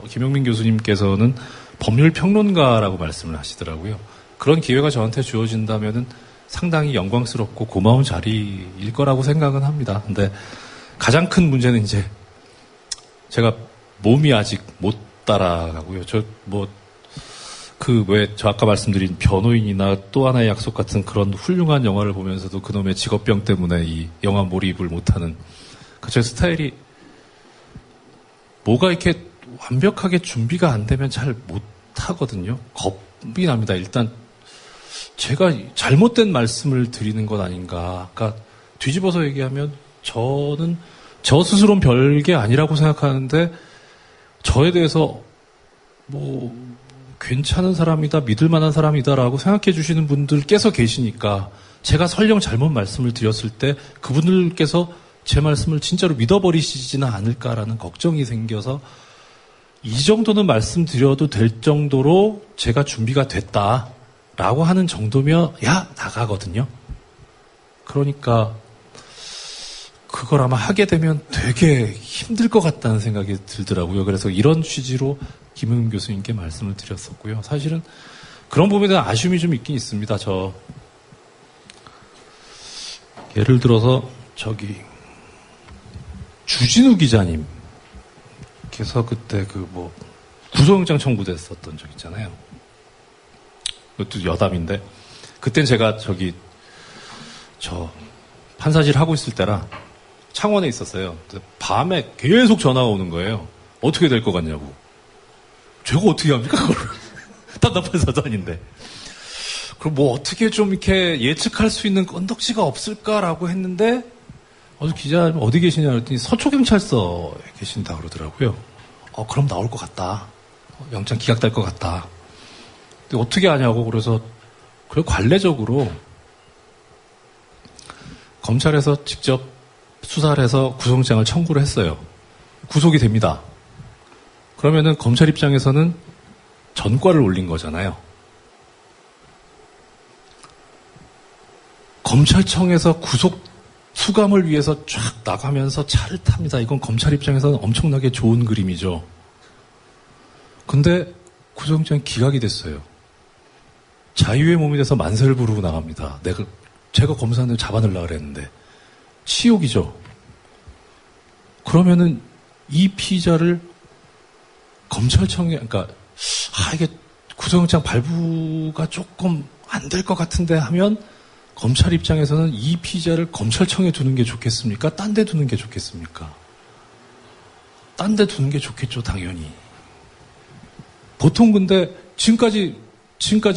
김용민 교수님께서는 법률 평론가라고 말씀을 하시더라고요. 그런 기회가 저한테 주어진다면은 상당히 영광스럽고 고마운 자리일 거라고 생각은 합니다. 근데 가장 큰 문제는 이제 제가 몸이 아직 못 따라가고요. 저 아까 말씀드린 변호인이나 또 하나의 약속 같은 그런 훌륭한 영화를 보면서도 그놈의 직업병 때문에 이 영화 몰입을 못하는 제 스타일이 뭐가 이렇게 완벽하게 준비가 안 되면 잘 못하거든요. 겁이 납니다. 일단 제가 잘못된 말씀을 드리는 것 아닌가. 그러니까 뒤집어서 얘기하면 저는 저 스스로는 별게 아니라고 생각하는데 저에 대해서 괜찮은 사람이다, 믿을 만한 사람이다라고 생각해 주시는 분들께서 계시니까 제가 설령 잘못 말씀을 드렸을 때 그분들께서 제 말씀을 진짜로 믿어버리시지는 않을까라는 걱정이 생겨서 이 정도는 말씀드려도 될 정도로 제가 준비가 됐다라고 하는 정도면 나가거든요. 그러니까 그걸 아마 하게 되면 되게 힘들 것 같다는 생각이 들더라고요. 그래서 이런 취지로 김용민 교수님께 말씀을 드렸었고요. 사실은 그런 부분에 대한 아쉬움이 좀 있긴 있습니다. 예를 들어서 주진우 기자님께서 그때 구속영장 청구됐었던 적 있잖아요. 그것도 여담인데 그땐 제가 판사질 하고 있을 때라 창원에 있었어요. 밤에 계속 전화가 오는 거예요. 어떻게 될 것 같냐고. 제가 어떻게 합니까, 그걸. 답답한 사도 아닌데. 그럼 어떻게 좀 이렇게 예측할 수 있는 건덕지가 없을까라고 했는데, 기자님 어디 계시냐 그랬더니 서초경찰서에 계신다 그러더라고요. 그럼 나올 것 같다. 영장 기각될 것 같다. 근데 어떻게 하냐고. 그래서, 관례적으로 검찰에서 직접 수사를 해서 구속영장을 청구를 했어요. 구속이 됩니다. 그러면은 검찰 입장에서는 전과를 올린 거잖아요. 검찰청에서 구속 수감을 위해서 쫙 나가면서 차를 탑니다. 이건 검찰 입장에서는 엄청나게 좋은 그림이죠. 근데 구속영장이 기각이 됐어요. 자유의 몸이 돼서 만세를 부르고 나갑니다. 제가 검사한테 잡아내려고 그랬는데 치욕이죠. 그러면은 이 피의자를 검찰청에 이게 구속영장 발부가 조금 안 될 것 같은데 하면 검찰 입장에서는 이 피의자를 검찰청에 두는 게 좋겠습니까? 딴 데 두는 게 좋겠습니까? 딴 데 두는 게 좋겠죠, 당연히. 보통 근데 지금까지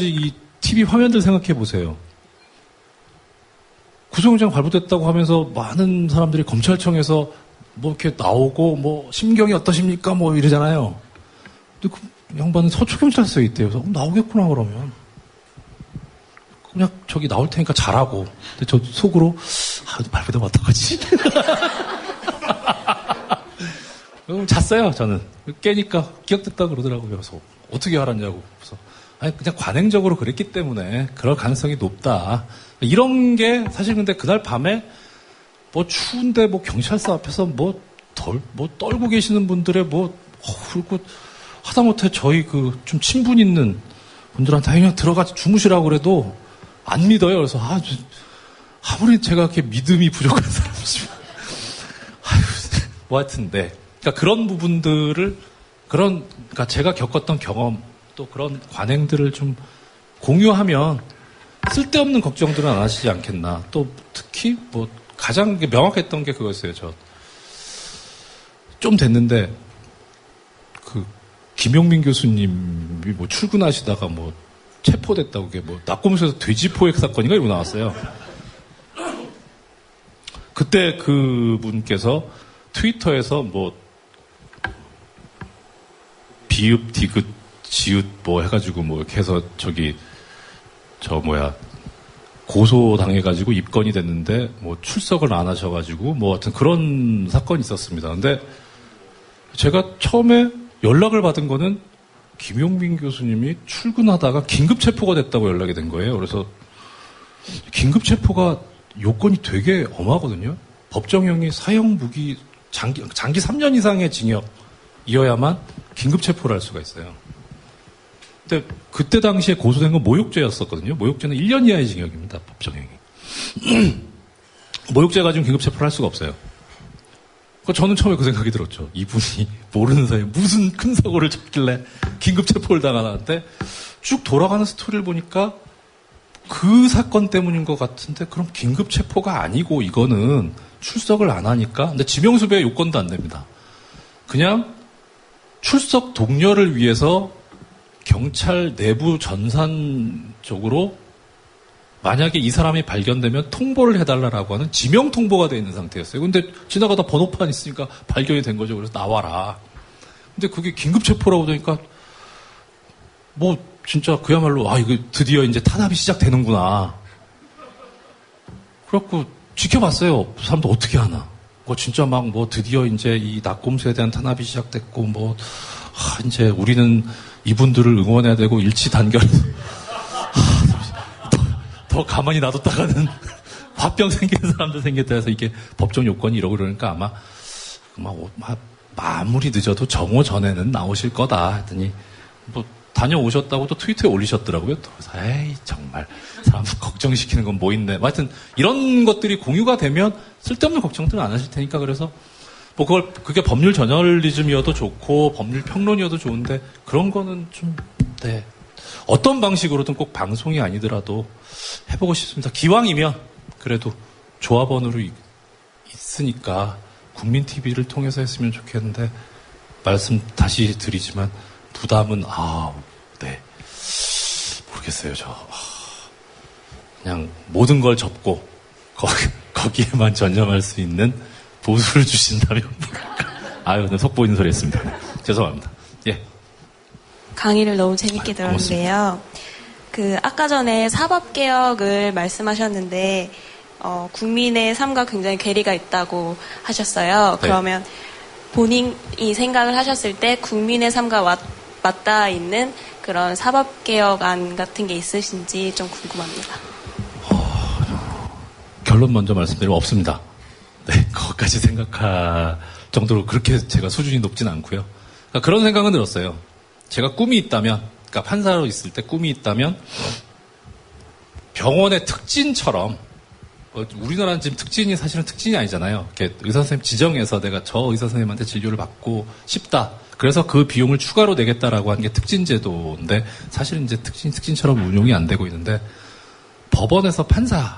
이 TV 화면들 생각해 보세요. 구속영장 발부됐다고 하면서 많은 사람들이 검찰청에서 이렇게 나오고 심경이 어떠십니까? 이러잖아요. 근데 그 양반은 서초경찰서에 있대요. 그래서 나오겠구나 그러면. 그냥 나올 테니까 잘하고. 근데 저 속으로 발부되면 어떡하지? 잤어요, 저는. 깨니까 기억됐다 그러더라고요. 그래서 어떻게 알았냐고. 그래서 그냥 관행적으로 그랬기 때문에 그럴 가능성이 높다. 이런 게 사실 근데 그날 밤에 추운데 경찰서 앞에서 떨고 계시는 분들의 그리고 하다못해 저희 좀 친분 있는 분들한테 그냥 들어가서 주무시라고 그래도 안 믿어요. 그래서 아무리 제가 그렇게 믿음이 부족한 사람이지만 하여튼 그러니까 그런 부분들을 그러니까 제가 겪었던 경험 또 그런 관행들을 좀 공유하면 쓸데없는 걱정들은 안 하시지 않겠나. 또 특히 가장 명확했던 게 그거였어요. 좀 됐는데 김용민 교수님이 출근하시다가 체포됐다고. 그게 뭐 낙곰수에서 돼지 포획 사건인가 이러고 나왔어요. 그때 그분께서 트위터에서 뭐 비읍 디귿 지읒 뭐 해가지고 뭐 이렇게 해서 고소당해가지고 입건이 됐는데 뭐 출석을 안 하셔가지고 뭐 하여튼 그런 사건이 있었습니다. 근데 제가 처음에 연락을 받은 거는 김용민 교수님이 출근하다가 긴급 체포가 됐다고 연락이 된 거예요. 그래서 긴급 체포가 요건이 되게 엄하거든요. 법정형이 사형 무기 장기 3년 이상의 징역이어야만 긴급 체포를 할 수가 있어요. 근데 그때 당시에 고소된 건 모욕죄였었거든요. 모욕죄는 1년 이하의 징역입니다. 법정형이. 모욕죄 가지고 긴급 체포를 할 수가 없어요. 저는 처음에 그 생각이 들었죠. 이분이 모르는 사이에 무슨 큰 사고를 쳤길래 긴급 체포를 당하는데 쭉 돌아가는 스토리를 보니까 그 사건 때문인 것 같은데 그럼 긴급 체포가 아니고 이거는 출석을 안 하니까 근데 지명수배 요건도 안 됩니다. 그냥 출석 독려를 위해서 경찰 내부 전산적으로 만약에 이 사람이 발견되면 통보를 해달라고 하는 지명 통보가 되어 있는 상태였어요. 근데 지나가다 번호판 있으니까 발견이 된 거죠. 그래서 나와라. 근데 그게 긴급 체포라고 되니까 뭐 진짜 그야말로 이거 드디어 이제 탄압이 시작되는구나. 그래갖고 지켜봤어요. 사람도 어떻게 하나. 진짜 막 드디어 이제 이 낙곰수에 대한 탄압이 시작됐고 이제 우리는 이분들을 응원해야 되고 일치 단결해서 더 가만히 놔뒀다가는 화병 생기는 사람들 생겼다 해서 이게 법정 요건이 이러고 그러니까 아마 아무리 늦어도 정오 전에는 나오실 거다 했더니 다녀오셨다고 또 트위터에 올리셨더라고요. 그래서 에이 정말 사람 걱정시키는 건 뭐 있네. 하여튼 이런 것들이 공유가 되면 쓸데없는 걱정들은 안 하실 테니까 그래서 그게 법률 저널리즘이어도 좋고 법률 평론이어도 좋은데 그런 거는 좀 어떤 방식으로든 꼭 방송이 아니더라도 해보고 싶습니다. 기왕이면 그래도 조합원으로 있으니까 국민TV를 통해서 했으면 좋겠는데 말씀 다시 드리지만 부담은 모르겠어요. 그냥 모든 걸 접고 거기에만 전념할 수 있는 보수를 주신다면 모를까. 속 보이는 소리 했습니다. 죄송합니다. 예. 강의를 너무 재밌게 들었는데요. 아까 전에 사법개혁을 말씀하셨는데, 국민의 삶과 굉장히 괴리가 있다고 하셨어요. 네. 그러면 본인이 생각을 하셨을 때 국민의 삶과 맞닿아 있는 그런 사법개혁안 같은 게 있으신지 좀 궁금합니다. 결론 먼저 말씀드리면 없습니다. 네, 그것까지 생각할 정도로 그렇게 제가 수준이 높진 않고요. 그런 생각은 들었어요. 제가 꿈이 있다면, 판사로 있을 때 꿈이 있다면 병원의 특진처럼 우리나라는 지금 특진이 사실은 특진이 아니잖아요. 이렇게 의사 선생님 지정해서 내가 저 의사 선생님한테 진료를 받고 싶다. 그래서 그 비용을 추가로 내겠다라고 하는 게 특진 제도인데 사실은 이제 특진처럼 운용이 안 되고 있는데 법원에서 판사를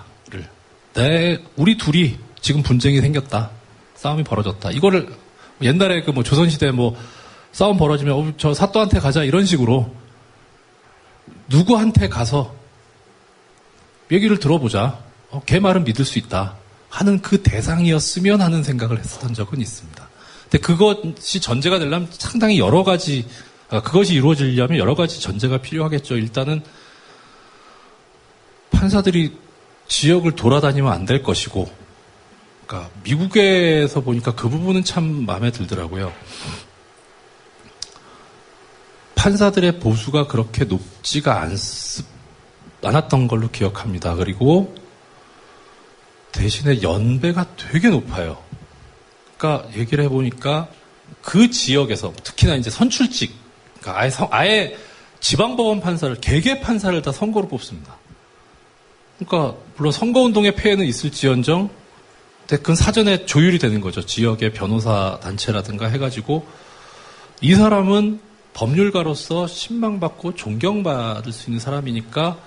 우리 둘이 지금 분쟁이 생겼다. 싸움이 벌어졌다. 이거를 옛날에 조선시대 싸움 벌어지면 저 사또한테 가자 이런 식으로 누구한테 가서 얘기를 들어보자. 걔 말은 믿을 수 있다 하는 그 대상이었으면 하는 생각을 했었던 적은 있습니다. 근데 그것이 전제가 되려면 상당히 여러 가지 그것이 이루어지려면 여러 가지 전제가 필요하겠죠. 일단은 판사들이 지역을 돌아다니면 안 될 것이고 미국에서 보니까 그 부분은 참 마음에 들더라고요. 판사들의 보수가 그렇게 높지가 않았던 걸로 기억합니다. 그리고 대신에 연배가 되게 높아요. 얘기를 해보니까 그 지역에서 특히나 이제 선출직, 아예 지방법원 판사를, 개개 판사를 다 선거로 뽑습니다. 물론 선거운동의 폐해는 있을지언정, 그건 사전에 조율이 되는 거죠. 지역의 변호사 단체라든가 해가지고, 이 사람은 법률가로서 신망받고 존경받을 수 있는 사람이니까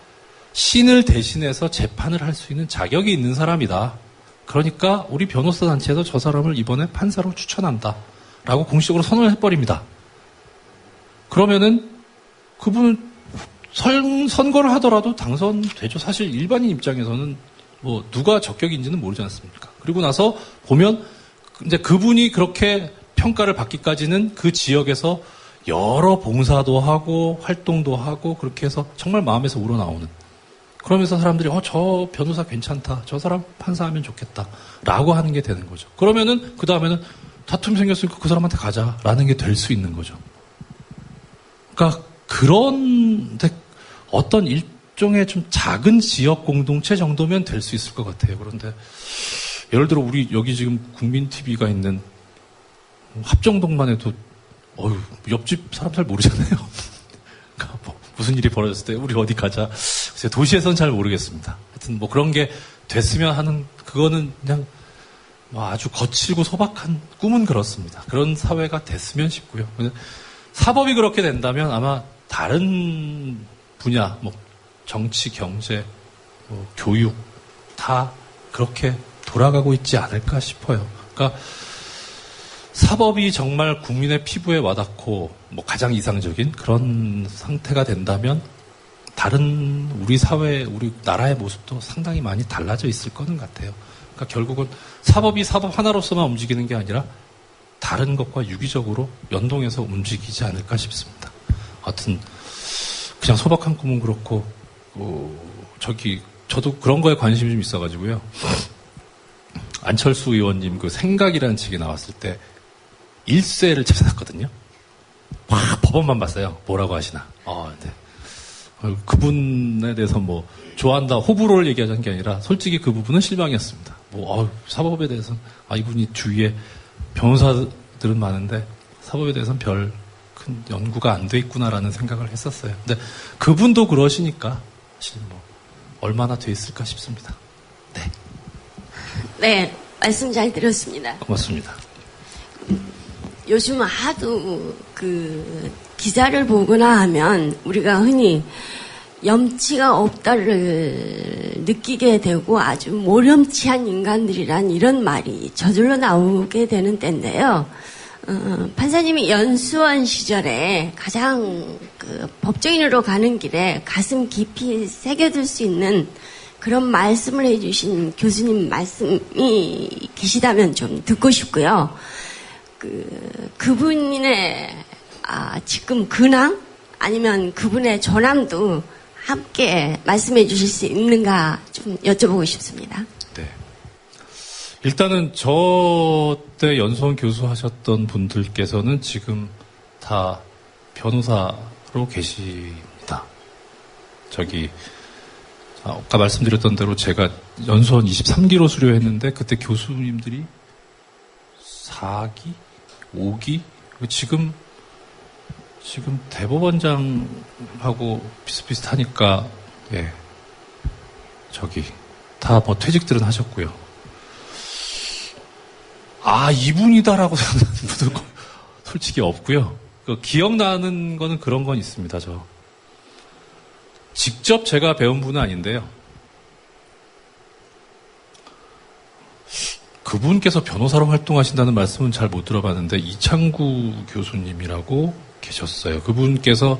신을 대신해서 재판을 할 수 있는 자격이 있는 사람이다. 그러니까 우리 변호사 단체에서 저 사람을 이번에 판사로 추천한다. 라고 공식적으로 선언을 해버립니다. 그러면은 그분은 선거를 하더라도 당선되죠. 사실 일반인 입장에서는 뭐 누가 적격인지는 모르지 않습니까? 그리고 나서 보면 이제 그분이 그렇게 평가를 받기까지는 그 지역에서 여러 봉사도 하고 활동도 하고 그렇게 해서 정말 마음에서 우러나오는. 그러면서 사람들이 저 변호사 괜찮다. 저 사람 판사하면 좋겠다. 라고 하는 게 되는 거죠. 그러면은 그 다음에는 다툼이 생겼으니까 그 사람한테 가자라는 게 될 수 있는 거죠. 그러니까 그런데 어떤 일종의 좀 작은 지역 공동체 정도면 될 수 있을 것 같아요. 그런데 예를 들어 우리 여기 지금 국민TV가 있는 합정동만 해도 옆집 사람 잘 모르잖아요. 그러니까 뭐 무슨 일이 벌어졌을 때 우리 어디 가자. 도시에서는 잘 모르겠습니다. 하여튼 뭐 그런 게 됐으면 하는 그거는 그냥 뭐 아주 거칠고 소박한 꿈은 그렇습니다. 그런 사회가 됐으면 싶고요. 사법이 그렇게 된다면 아마 다른 분야, 뭐 정치, 경제, 뭐 교육 다 그렇게 돌아가고 있지 않을까 싶어요. 그러니까 사법이 정말 국민의 피부에 와닿고 뭐 가장 이상적인 그런 상태가 된다면 다른 우리 사회, 우리 나라의 모습도 상당히 많이 달라져 있을 거는 같아요. 그러니까 결국은 사법이 사법 하나로서만 움직이는 게 아니라 다른 것과 유기적으로 연동해서 움직이지 않을까 싶습니다. 하여튼 그냥 소박한 꿈은 그렇고 저도 그런 거에 관심이 좀 있어가지고요. 안철수 의원님 그 생각이라는 책이 나왔을 때 일세를 찾아놨거든요. 법원만 봤어요. 뭐라고 하시나. 네. 그분에 대해서 뭐 좋아한다, 호불호를 얘기하자는 게 아니라 솔직히 그 부분은 실망이었습니다. 사법에 대해서는 이분이 주위에 변호사들은 많은데 사법에 대해서는 별 큰 연구가 안 돼 있구나라는 생각을 했었어요. 근데 그분도 그러시니까 사실 뭐 얼마나 돼 있을까 싶습니다. 네. 네, 말씀 잘 들었습니다. 고맙습니다. 요즘 하도 그 기사를 보거나 하면 우리가 흔히 염치가 없다를 느끼게 되고 아주 모렴치한 인간들이란 이런 말이 저절로 나오게 되는 때인데요. 판사님이 연수원 시절에 가장 그 법조인으로 가는 길에 가슴 깊이 새겨둘 수 있는 그런 말씀을 해주신 교수님 말씀이 계시다면 좀 듣고 싶고요. 그분의 지금 근황 아니면 그분의 전함도 함께 말씀해 주실 수 있는가 좀 여쭤보고 싶습니다. 네. 일단은 저 때 연수원 교수 하셨던 분들께서는 지금 다 변호사로 계십니다. 아까 말씀드렸던 대로 제가 연수원 23기로 수료했는데 그때 교수님들이 4기? 5기? 지금 대법원장하고 비슷비슷하니까, 예. 다 뭐 퇴직들은 하셨고요. 이분이다라고 생각하는 분은 솔직히 없고요. 기억나는 거는 그런 건 있습니다, 직접 제가 배운 분은 아닌데요. 그분께서 변호사로 활동하신다는 말씀은 잘 못 들어봤는데 이창구 교수님이라고 계셨어요. 그분께서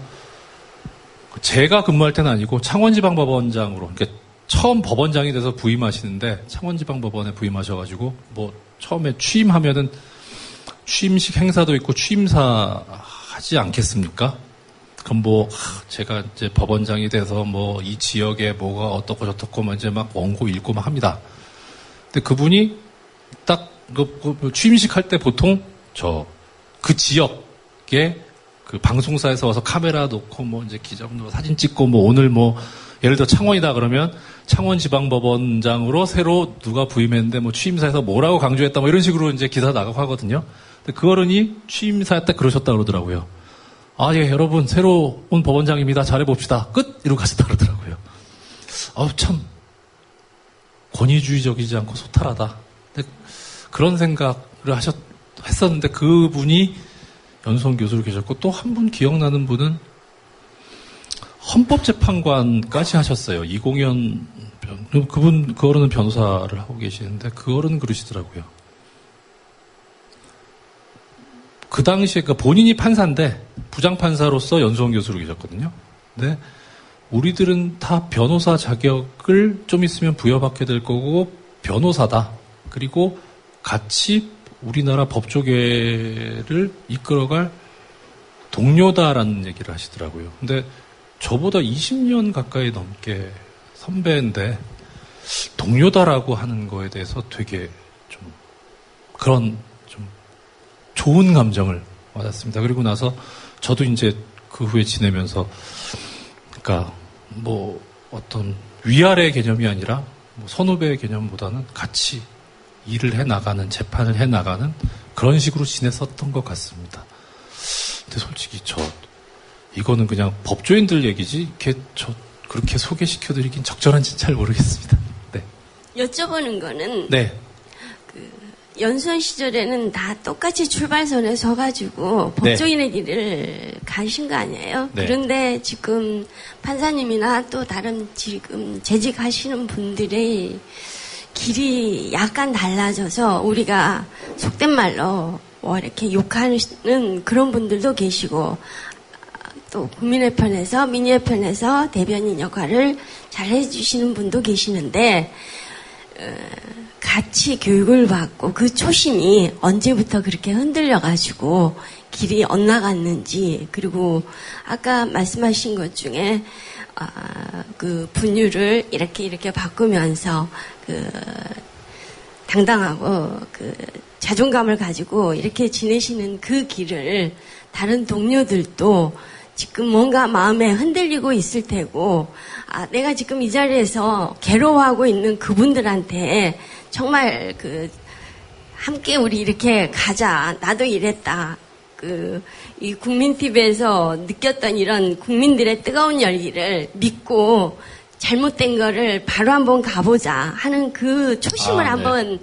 제가 근무할 때는 아니고 창원지방법원장으로 그러니까 처음 법원장이 돼서 부임하시는데 창원지방법원에 부임하셔가지고 뭐 처음에 취임하면은 취임식 행사도 있고 취임사 하지 않겠습니까? 그럼 뭐 제가 이제 법원장이 돼서 뭐 이 지역에 뭐가 어떻고 저떻고 뭐 이제 막 원고 읽고 막 합니다. 근데 그분이 딱 취임식 할 때 보통 그 지역에 그 방송사에서 와서 카메라 놓고 뭐 이제 기자분들 사진 찍고 뭐 오늘 뭐 예를 들어 창원이다 그러면 창원지방법원장으로 새로 누가 부임했는데 뭐 취임사에서 뭐라고 강조했다 뭐 이런 식으로 이제 기사 나가고 하거든요. 근데 그 어른이 취임사 때 그러셨다 그러더라고요. 예, 여러분 새로 온 법원장입니다. 잘해봅시다. 끝! 이러고 가셨다 그러더라고요. 참 권위주의적이지 않고 소탈하다. 근데 그런 생각을 했었는데 그분이 연수원 교수로 계셨고 또 한 분 기억나는 분은 헌법재판관까지 하셨어요. 이공현 그 어른은 변호사를 하고 계시는데 그 어른은 그러시더라고요. 그 당시에 본인이 판사인데 부장판사로서 연수원 교수로 계셨거든요. 근데 우리들은 다 변호사 자격을 좀 있으면 부여받게 될 거고 변호사다. 그리고 같이 우리나라 법조계를 이끌어갈 동료다라는 얘기를 하시더라고요. 근데 저보다 20년 가까이 넘게 선배인데 동료다라고 하는 거에 대해서 되게 좀 그런 좀 좋은 감정을 받았습니다. 그리고 나서 저도 이제 그 후에 지내면서 그러니까 뭐 어떤 위아래 개념이 아니라 뭐 선후배 개념보다는 같이 일을 해나가는, 재판을 해나가는 그런 식으로 지냈었던 것 같습니다. 근데 솔직히 이거는 그냥 법조인들 얘기지, 그렇게 소개시켜드리긴 적절한지 잘 모르겠습니다. 네. 여쭤보는 거는. 네. 연수원 시절에는 다 똑같이 출발선에 서가지고 법조인의 길을 가신 거 아니에요? 네. 그런데 지금 판사님이나 또 다른 지금 재직하시는 분들의 길이 약간 달라져서 우리가 속된 말로 이렇게 욕하는 그런 분들도 계시고 또 국민의 편에서 민의의 편에서 대변인 역할을 잘 해주시는 분도 계시는데 같이 교육을 받고 그 초심이 언제부터 그렇게 흔들려가지고 길이 엇나갔는지, 그리고 아까 말씀하신 것 중에 그 분류를 이렇게 바꾸면서 당당하고 자존감을 가지고 이렇게 지내시는 그 길을 다른 동료들도 지금 뭔가 마음에 흔들리고 있을 테고, 내가 지금 이 자리에서 괴로워하고 있는 그분들한테 정말 함께 우리 이렇게 가자. 나도 이랬다. 이 국민TV에서 느꼈던 이런 국민들의 뜨거운 열기를 믿고 잘못된 거를 바로 한번 가보자 하는 그 초심을 한번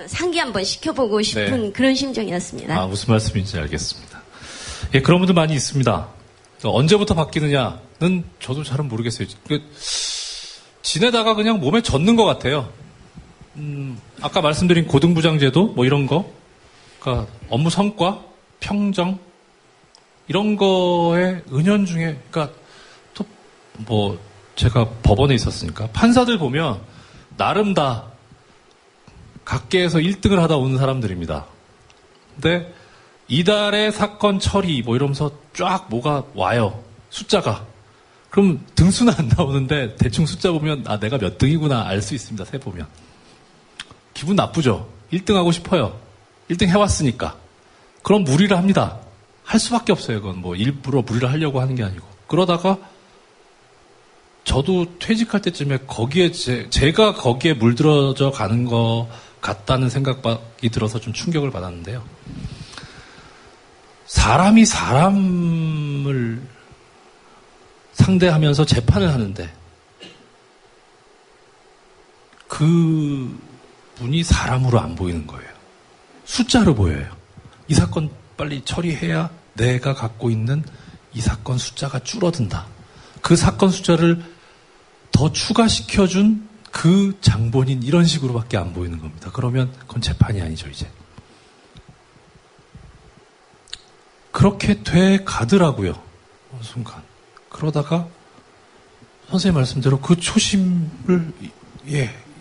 상기 한번 시켜보고 싶은 그런 심정이었습니다. 무슨 말씀인지 알겠습니다. 예, 그런 분들 많이 있습니다. 언제부터 바뀌느냐는 저도 잘은 모르겠어요. 지내다가 그냥 몸에 젖는 것 같아요. 아까 말씀드린 고등부장제도 뭐 이런 거, 그러니까 업무 성과, 평정 이런 거에 은연중에, 그러니까 또 뭐 제가 법원에 있었으니까 판사들 보면 나름 다 각계에서 1등을 하다 온 사람들입니다. 근데 이달의 사건 처리 뭐 이러면서 쫙 뭐가 와요. 숫자가. 그럼 등수는 안 나오는데 대충 숫자 보면 내가 몇 등이구나 알 수 있습니다. 세 보면. 기분 나쁘죠. 1등 하고 싶어요. 1등 해왔으니까. 그럼 무리를 합니다. 할 수밖에 없어요. 그건 뭐 일부러 무리를 하려고 하는 게 아니고. 그러다가 저도 퇴직할 때쯤에 거기에 제가 거기에 물들어져 가는 것 같다는 생각이 들어서 좀 충격을 받았는데요. 사람이 사람을 상대하면서 재판을 하는데 그 분이 사람으로 안 보이는 거예요. 숫자로 보여요. 이 사건 빨리 처리해야 내가 갖고 있는 이 사건 숫자가 줄어든다. 그 사건 숫자를 더 추가시켜준 그 장본인 이런 식으로밖에 안 보이는 겁니다. 그러면 그건 재판이 아니죠, 이제. 그렇게 돼 가더라고요. 어느 순간. 그러다가 선생님 말씀대로 그 초심을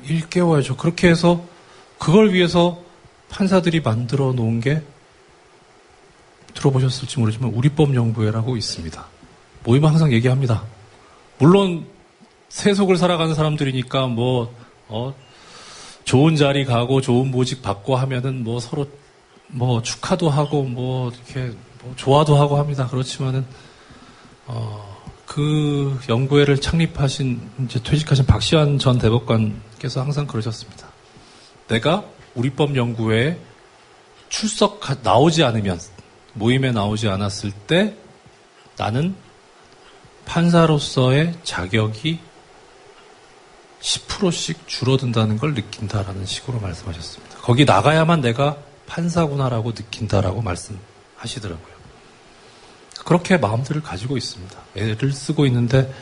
일깨워야죠. 그렇게 해서 그걸 위해서 판사들이 만들어 놓은 게 들어보셨을지 모르지만 우리법연구회라고 있습니다. 모임은 항상 얘기합니다. 물론 세속을 살아가는 사람들이니까 좋은 자리 가고 좋은 모직 받고 하면은 서로 축하도 하고 이렇게 좋아도 하고 합니다. 그렇지만은 그 연구회를 창립하신 이제 퇴직하신 박시환 전 대법관께서 항상 그러셨습니다. 내가 우리법연구회에 나오지 않으면, 모임에 나오지 않았을 때 나는 판사로서의 자격이 10%씩 줄어든다는 걸 느낀다라는 식으로 말씀하셨습니다. 거기 나가야만 내가 판사구나라고 느낀다라고 말씀하시더라고요. 그렇게 마음들을 가지고 있습니다. 애를 쓰고 있는데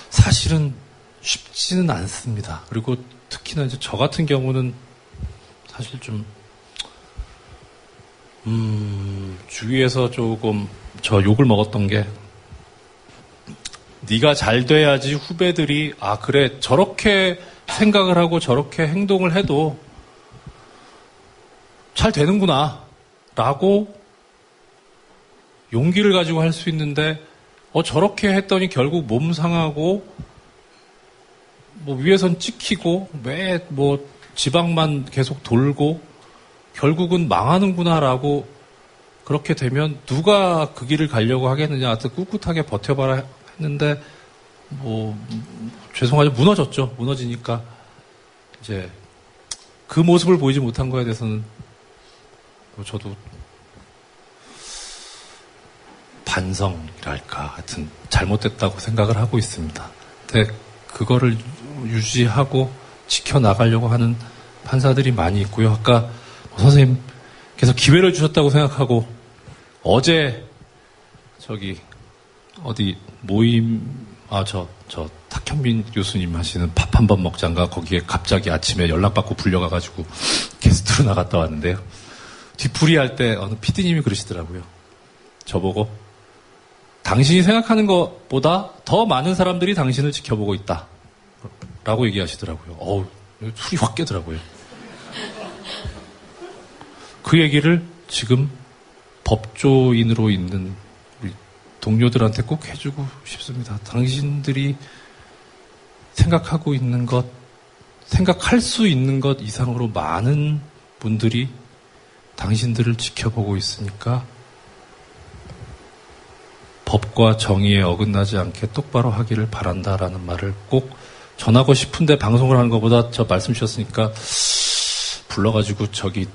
사실은 쉽지는 않습니다. 그리고 특히나 이제 저 같은 경우는 사실 좀 주위에서 조금 저 욕을 먹었던 게 네가 잘 돼야지 후배들이 아 그래 저렇게 생각을 하고 저렇게 행동을 해도 잘 되는구나 라고 용기를 가지고 할 수 있는데 저렇게 했더니 결국 몸 상하고 뭐 위에선 찍히고 매 뭐 지방만 계속 돌고 결국은 망하는구나라고 그렇게 되면 누가 그 길을 가려고 하겠느냐. 하여튼 꿋꿋하게 버텨봐라 했는데 뭐 죄송하죠. 무너졌죠. 무너지니까 이제 그 모습을 보이지 못한 거에 대해서는 뭐 저도 반성이랄까 하여튼 잘못됐다고 생각을 하고 있습니다. 근데 그거를 유지하고 지켜나가려고 하는 판사들이 많이 있고요. 아까 선생님께서 기회를 주셨다고 생각하고 어제 저기 어디 모임 저 탁현민 교수님 하시는 밥 한 번 먹자인가 거기에 갑자기 아침에 연락받고 불려가가지고 게스트로 나갔다 왔는데요. 뒤풀이 할 때 어느 PD님이 그러시더라고요. 저보고 당신이 생각하는 것보다 더 많은 사람들이 당신을 지켜보고 있다 라고 얘기하시더라고요. 술이 확 깨더라고요. 그 얘기를 지금 법조인으로 있는 우리 동료들한테 꼭 해주고 싶습니다. 당신들이 생각하고 있는 것, 생각할 수 있는 것 이상으로 많은 분들이 당신들을 지켜보고 있으니까 법과 정의에 어긋나지 않게 똑바로 하기를 바란다라는 말을 꼭 전하고 싶은데 방송을 하는 것보다 저 말씀 주셨으니까 불러가지고 저기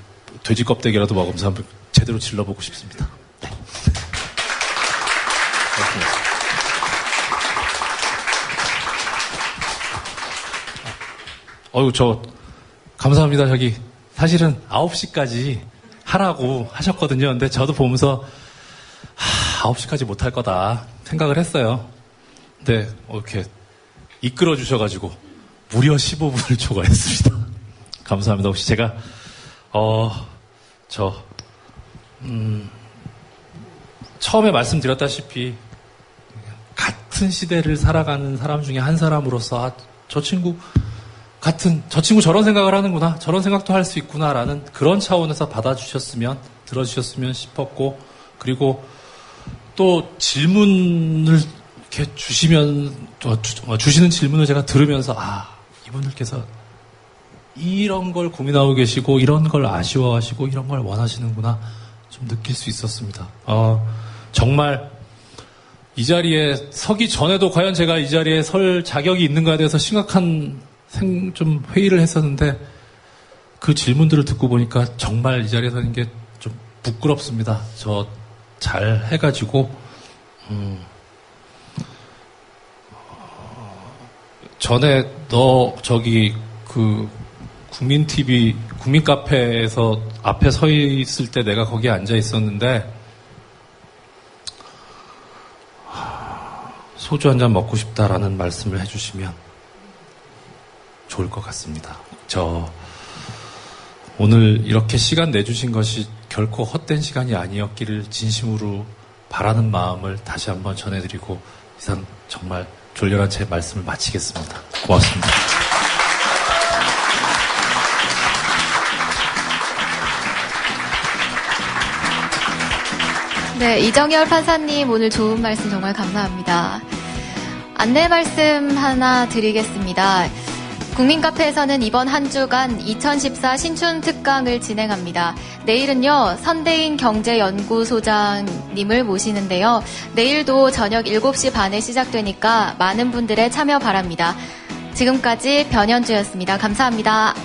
돼지 껍데기라도 먹으면서 한번 제대로 질러보고 싶습니다. 네. 저 감사합니다. 저기 사실은 9시까지 하라고 하셨거든요. 근데 저도 보면서 9시까지 못할 거다 생각을 했어요. 근데 이렇게 이끌어 주셔가지고 무려 15분을 초과했습니다. 감사합니다. 혹시 제가 처음에 말씀드렸다시피 같은 시대를 살아가는 사람 중에 한 사람으로서 저 친구 저런 생각을 하는구나, 저런 생각도 할 수 있구나라는 그런 차원에서 받아주셨으면, 들어주셨으면 싶었고, 그리고 또 질문을 이렇게 주시는 질문을 제가 들으면서, 이분들께서 이런 걸 고민하고 계시고, 이런 걸 아쉬워하시고, 이런 걸 원하시는구나, 좀 느낄 수 있었습니다. 정말, 이 자리에 서기 전에도 과연 제가 이 자리에 설 자격이 있는가에 대해서 심각한 좀 회의를 했었는데 그 질문들을 듣고 보니까 정말 이 자리에 서는 게 좀 부끄럽습니다. 저 잘 해가지고 전에 저기 그 국민TV 국민카페에서 앞에 서 있을 때 내가 거기에 앉아 있었는데 소주 한 잔 먹고 싶다라는 말씀을 해주시면 좋을 것 같습니다. 오늘 이렇게 시간 내주신 것이 결코 헛된 시간이 아니었기를 진심으로 바라는 마음을 다시 한번 전해드리고 이상 정말 졸렬한 제 말씀을 마치겠습니다. 고맙습니다. 네, 이정열 판사님 오늘 좋은 말씀 정말 감사합니다. 안내 말씀 하나 드리겠습니다. 국민카페에서는 이번 한 주간 2014 신춘 특강을 진행합니다. 내일은요, 선대인 경제연구소장님을 모시는데요. 내일도 저녁 7시 반에 시작되니까 많은 분들의 참여 바랍니다. 지금까지 변현주였습니다. 감사합니다.